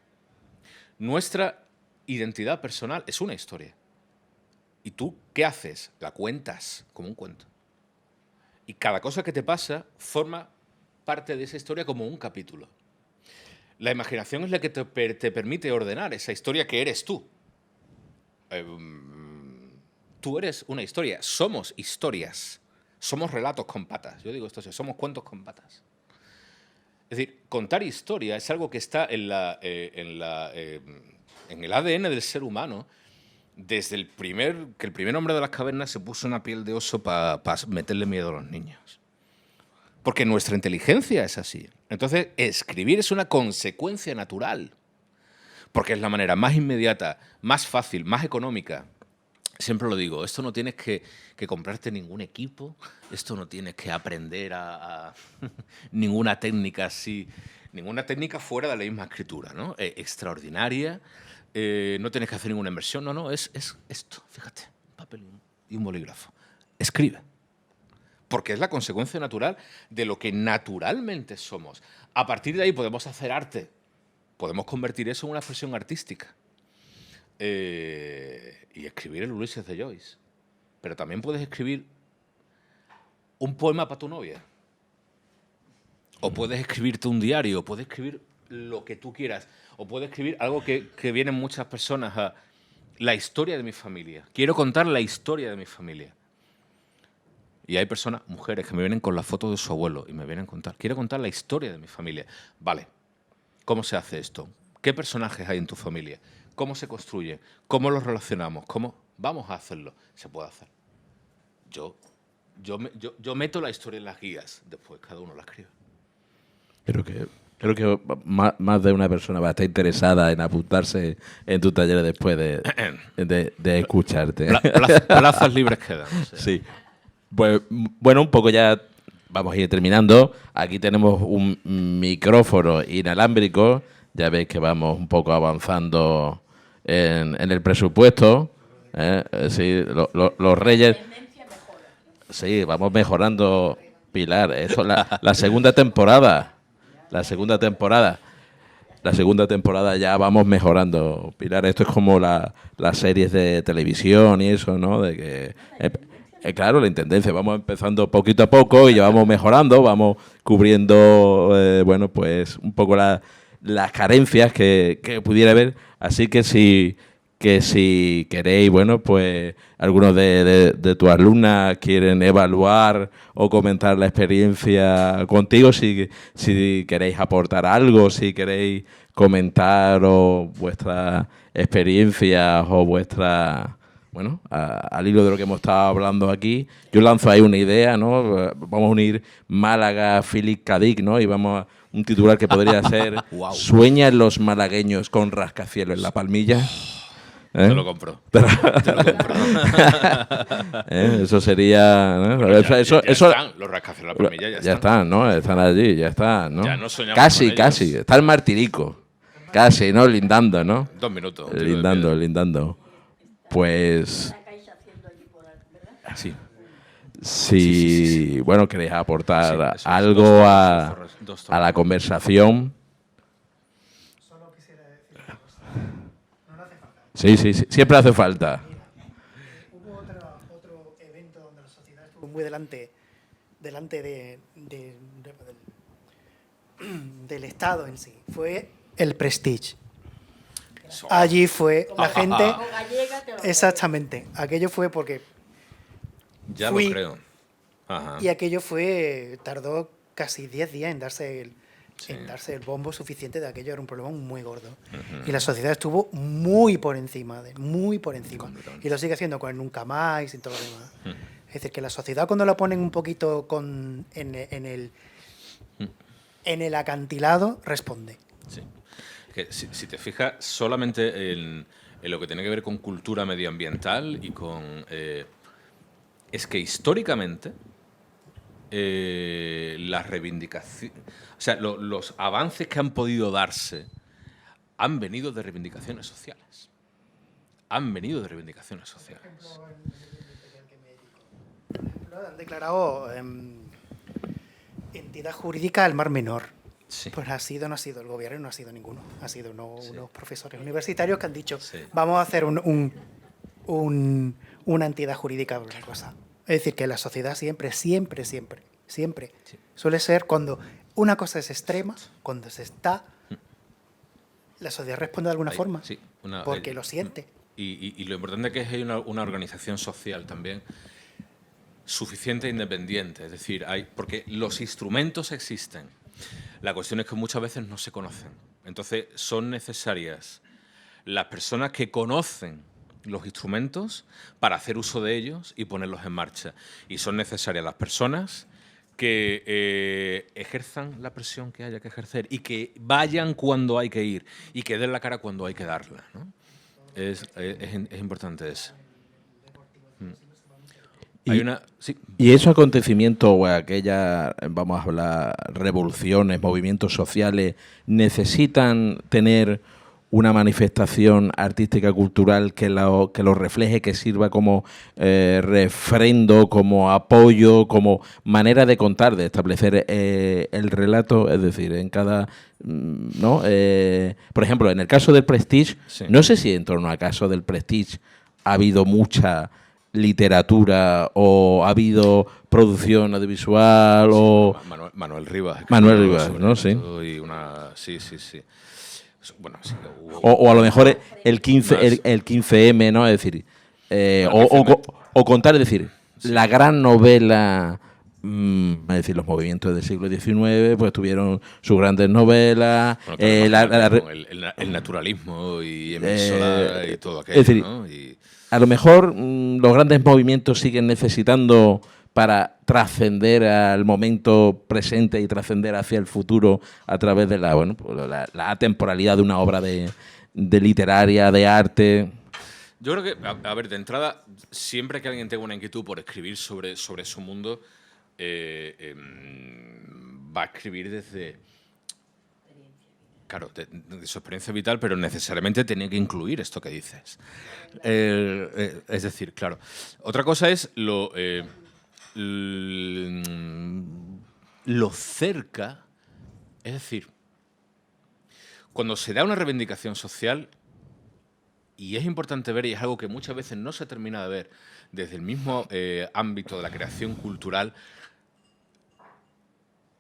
Nuestra identidad personal es una historia. ¿Y tú qué haces? La cuentas como un cuento. Y cada cosa que te pasa forma parte de esa historia como un capítulo. La imaginación es la que te permite ordenar esa historia que eres tú. Tú eres una historia. Somos historias. Somos relatos con patas. Yo digo esto así, somos cuentos con patas. Es decir, contar historia es algo que está en el ADN del ser humano desde que el primer hombre de las cavernas se puso una piel de oso para meterle miedo a los niños. Porque nuestra inteligencia es así. Entonces, escribir es una consecuencia natural. Porque es la manera más inmediata, más fácil, más económica. Siempre lo digo, esto no tienes que comprarte ningún equipo, esto no tienes que aprender a ninguna técnica así, ninguna técnica fuera de la misma escritura, ¿no? Extraordinaria, no tienes que hacer ninguna inversión, no, es esto, fíjate, un papel y un bolígrafo. Escribe. Porque es la consecuencia natural de lo que naturalmente somos. A partir de ahí podemos hacer arte, podemos convertir eso en una expresión artística. Y escribir el Ulises de Joyce. pero también puedes escribir un poema para tu novia. O puedes escribirte un diario, o puedes escribir lo que tú quieras. O puedes escribir algo que vienen muchas personas a... La historia de mi familia. Quiero contar la historia de mi familia. Y hay personas, mujeres, que me vienen con la foto de su abuelo y me vienen a contar. Quiero contar la historia de mi familia. Vale. ¿Cómo se hace esto? ¿Qué personajes hay en tu familia? ¿Cómo se construye? ¿Cómo los relacionamos? ¿Cómo? Vamos a hacerlo. Se puede hacer. Yo meto la historia en las guías. Después cada uno la escribe. Creo que más de una persona va a estar interesada en apuntarse en tu taller después de escucharte. Plazas libres quedan. O sea. Sí. Pues, bueno, un poco ya vamos a ir terminando. Aquí tenemos un micrófono inalámbrico. Ya veis que vamos un poco avanzando en el presupuesto. Sí, los reyes... Sí, vamos mejorando, Pilar. Eso, la segunda temporada. La segunda temporada ya vamos mejorando, Pilar. Esto es como las series de televisión y eso, ¿no? De que, claro, la intendencia. Vamos empezando poquito a poco y ya vamos mejorando, vamos cubriendo, bueno, pues un poco las carencias que pudiera haber. Así que si queréis, bueno, pues algunos de tus alumnas quieren evaluar o comentar la experiencia contigo, si queréis aportar algo, si queréis comentar o vuestras experiencias o vuestra, bueno, al hilo de lo que hemos estado hablando aquí, yo lanzo ahí una idea, ¿no? Vamos a unir Málaga, Philip K. Dick, ¿no? Y vamos a un titular que podría ser Wow. ¿Sueñan los malagueños con rascacielos en La Palmilla? Te lo compro. Eso sería, ¿no? Bueno, ya están los rascacielos de La Palmilla, ya están, ¿no? Están allí, ya están, ¿no? Ya no soñamos casi, con casi. ellos. Está el Martirico. Casi, ¿no? Lindando, ¿no? 2 minutos. Lindando. Pues... Sí. Si, bueno, queréis aportar Sí, algo dos a la conversación. Solo quisiera decir una cosa. No le hace falta. Sí, siempre hace falta. Hubo otro evento donde la sociedad estuvo muy delante del Estado en sí. Fue el Prestige. Allí fue la gente... Exactamente. Aquello fue porque... Ya fui, lo creo. Ajá. Y aquello tardó casi 10 días en darse el bombo suficiente de aquello. Era un problema muy gordo. Ujú. Y la sociedad estuvo muy por encima. Completamente. Y lo sigue haciendo con el Nunca Más y todo lo demás. Ujú. Es decir, que la sociedad cuando la ponen un poquito en el acantilado, responde. Sí. Que si te fijas solamente en lo que tiene que ver con cultura medioambiental y con... es que históricamente la reivindicación... O sea, los avances que han podido darse han venido de reivindicaciones sociales. Han Han declarado entidad jurídica al Mar Menor. Sí. Pues no ha sido el gobierno, no ha sido ninguno. Ha sido unos profesores universitarios que han dicho, Sí. vamos a hacer una entidad jurídica para una cosa. Es decir, que la sociedad siempre suele ser cuando una cosa es extrema, cuando se está, la sociedad responde de alguna forma, Sí, porque lo siente. Y lo importante que es hay una organización social también suficiente e independiente. Es decir, porque los instrumentos existen. La cuestión es que muchas veces no se conocen. Entonces son necesarias las personas que conocen los instrumentos para hacer uso de ellos y ponerlos en marcha. Y son necesarias las personas que ejerzan la presión que haya que ejercer y que vayan cuando hay que ir y que den la cara cuando hay que darla, ¿no? Es importante eso. Y esos acontecimientos o aquellas, vamos a hablar, revoluciones, movimientos sociales, necesitan tener una manifestación artística cultural que lo refleje, que sirva como refrendo, como apoyo, como manera de contar, de establecer el relato, es decir, en cada... ¿no? Por ejemplo, en el caso del Prestige, Sí. no sé si en torno al caso del Prestige ha habido mucha literatura o ha habido producción audiovisual o... Manuel Rivas. Manuel Rivas, ¿no? Sí. Y sí. Bueno, sí, o a lo mejor el 15M, ¿no? Es decir, o contar, es decir, la gran novela, es decir, los movimientos del siglo XIX, pues tuvieron sus grandes novelas. El naturalismo y Émile Zola y todo aquello, es decir, ¿no? A lo mejor los grandes movimientos siguen necesitando para trascender al momento presente y trascender hacia el futuro a través de la atemporalidad de una obra de literaria, de arte. Yo creo que, a ver, de entrada, siempre que alguien tenga una inquietud por escribir sobre su mundo, va a escribir desde... Claro, de su experiencia vital, pero necesariamente tenía que incluir esto que dices. Es decir, claro. Otra cosa es lo cerca, es decir, cuando se da una reivindicación social, y es importante ver, y es algo que muchas veces no se termina de ver desde el mismo ámbito de la creación cultural,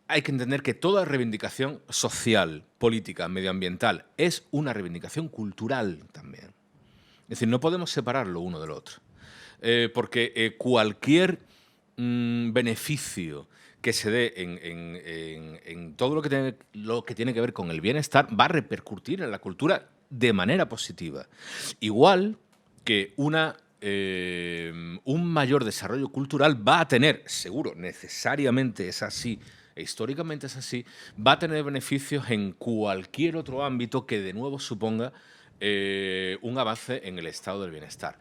hay que entender que toda reivindicación social, política, medioambiental es una reivindicación cultural también. Es decir, no podemos separarlo uno del otro. Porque cualquier beneficio que se dé en todo lo que tiene que ver con el bienestar va a repercutir en la cultura de manera positiva. Igual que un mayor desarrollo cultural va a tener, seguro, necesariamente es así, e históricamente es así, va a tener beneficios en cualquier otro ámbito que de nuevo suponga un avance en el estado del bienestar.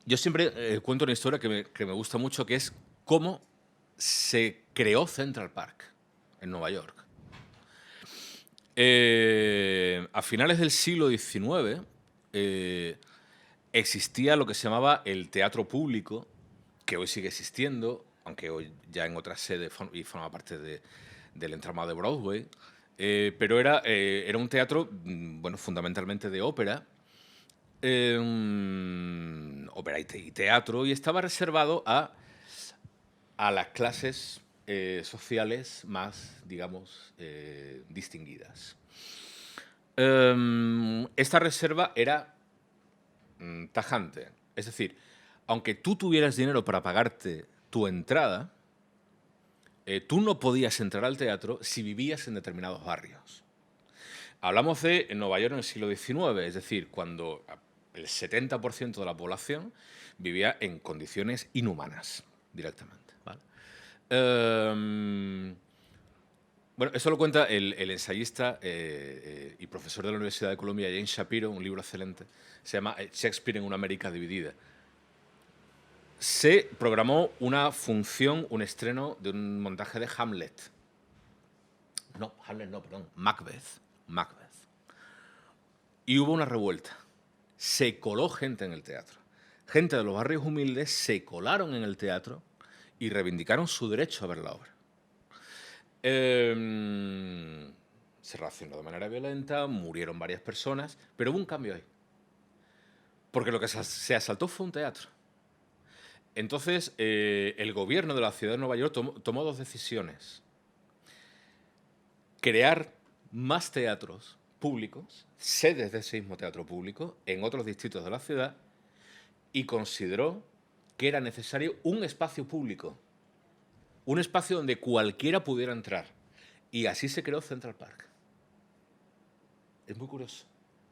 Yo siempre cuento una historia que me gusta mucho, que es cómo se creó Central Park en Nueva York. A finales del siglo XIX existía lo que se llamaba el teatro público, que hoy sigue existiendo, aunque hoy ya en otras sedes y forma parte del entramado de Broadway, pero era un teatro, bueno, fundamentalmente de ópera, ópera y teatro, y estaba reservado a las clases sociales más, digamos, distinguidas. Esta reserva era tajante, es decir, aunque tú tuvieras dinero para pagarte tu entrada, tú no podías entrar al teatro si vivías en determinados barrios. Hablamos de Nueva York en el siglo XIX, es decir, cuando el 70% de la población vivía en condiciones inhumanas directamente, ¿vale? Bueno, eso lo cuenta el ensayista y profesor de la Universidad de Columbia, James Shapiro, un libro excelente, se llama Shakespeare en una América dividida. Se programó una función, un estreno de un montaje de Hamlet. Macbeth. Y hubo una revuelta. Se coló gente en el teatro. Gente de los barrios humildes se colaron en el teatro y reivindicaron su derecho a ver la obra. Se reaccionó de manera violenta, murieron varias personas, pero hubo un cambio ahí. Porque lo que se asaltó fue un teatro. Entonces, el gobierno de la ciudad de Nueva York tomó dos decisiones. Crear más teatros públicos, sedes de ese mismo teatro público, en otros distritos de la ciudad, y consideró que era necesario un espacio público, un espacio donde cualquiera pudiera entrar. Y así se creó Central Park. Es muy curioso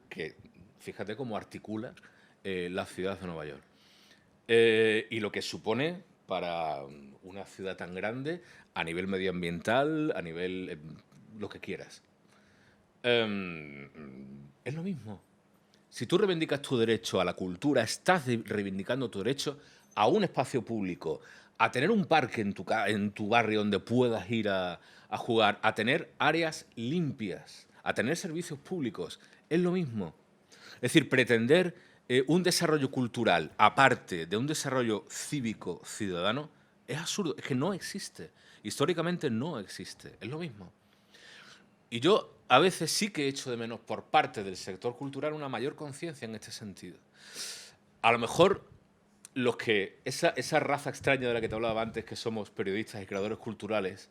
que, fíjate cómo articula la ciudad de Nueva York. Y lo que supone para una ciudad tan grande a nivel medioambiental, a nivel lo que quieras. Es lo mismo. Si tú reivindicas tu derecho a la cultura, estás reivindicando tu derecho a un espacio público, a tener un parque en tu barrio donde puedas ir a jugar, a tener áreas limpias, a tener servicios públicos. Es lo mismo. Es decir, pretender un desarrollo cultural aparte de un desarrollo cívico ciudadano es absurdo, es que no existe. Históricamente no existe, es lo mismo. Y yo a veces sí que echo de menos por parte del sector cultural una mayor conciencia en este sentido. A lo mejor los que esa raza extraña de la que te hablaba antes, que somos periodistas y creadores culturales,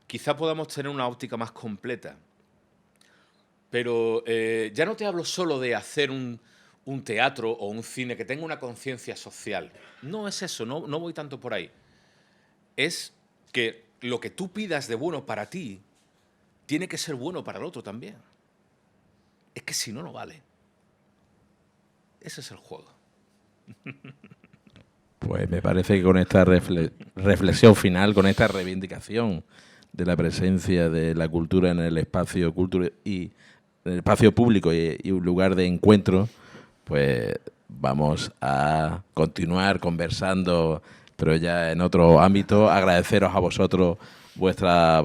quizá podamos tener una óptica más completa. Pero ya no te hablo solo de hacer un teatro o un cine que tenga una conciencia social. No es eso, no voy tanto por ahí. Es que lo que tú pidas de bueno para ti tiene que ser bueno para el otro también. Es que si no, no vale. Ese es el juego. Pues me parece que con esta reflexión final, con esta reivindicación de la presencia de la cultura en el espacio y en el espacio público y un lugar de encuentro, pues vamos a continuar conversando, pero ya en otro ámbito. Agradeceros a vosotros vuestra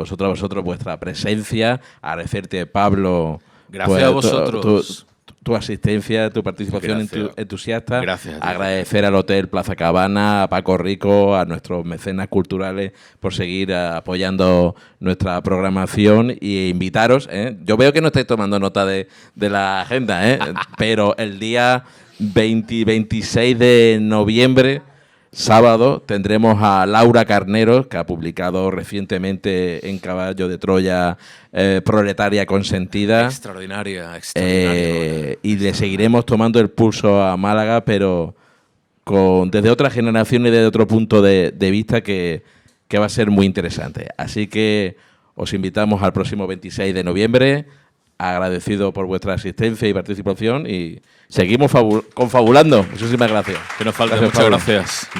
presencia, agradecerte, Pablo, gracias a vosotros. Tu asistencia, tu participación entusiasta. Gracias. Agradecer al Hotel Plaza Cabana, a Paco Rico, a nuestros mecenas culturales por seguir apoyando nuestra programación e invitaros. Yo veo que no estáis tomando nota de la agenda, pero el día 26 de noviembre, sábado, tendremos a Laura Carneros, que ha publicado recientemente en Caballo de Troya Proletaria Consentida. Extraordinaria. Y le seguiremos tomando el pulso a Málaga, pero desde otra generación y desde otro punto de vista que va a ser muy interesante. Así que os invitamos al próximo 26 de noviembre. Agradecido por vuestra asistencia y participación y seguimos confabulando. Muchísimas gracias. Que nos falta. Muchas gracias.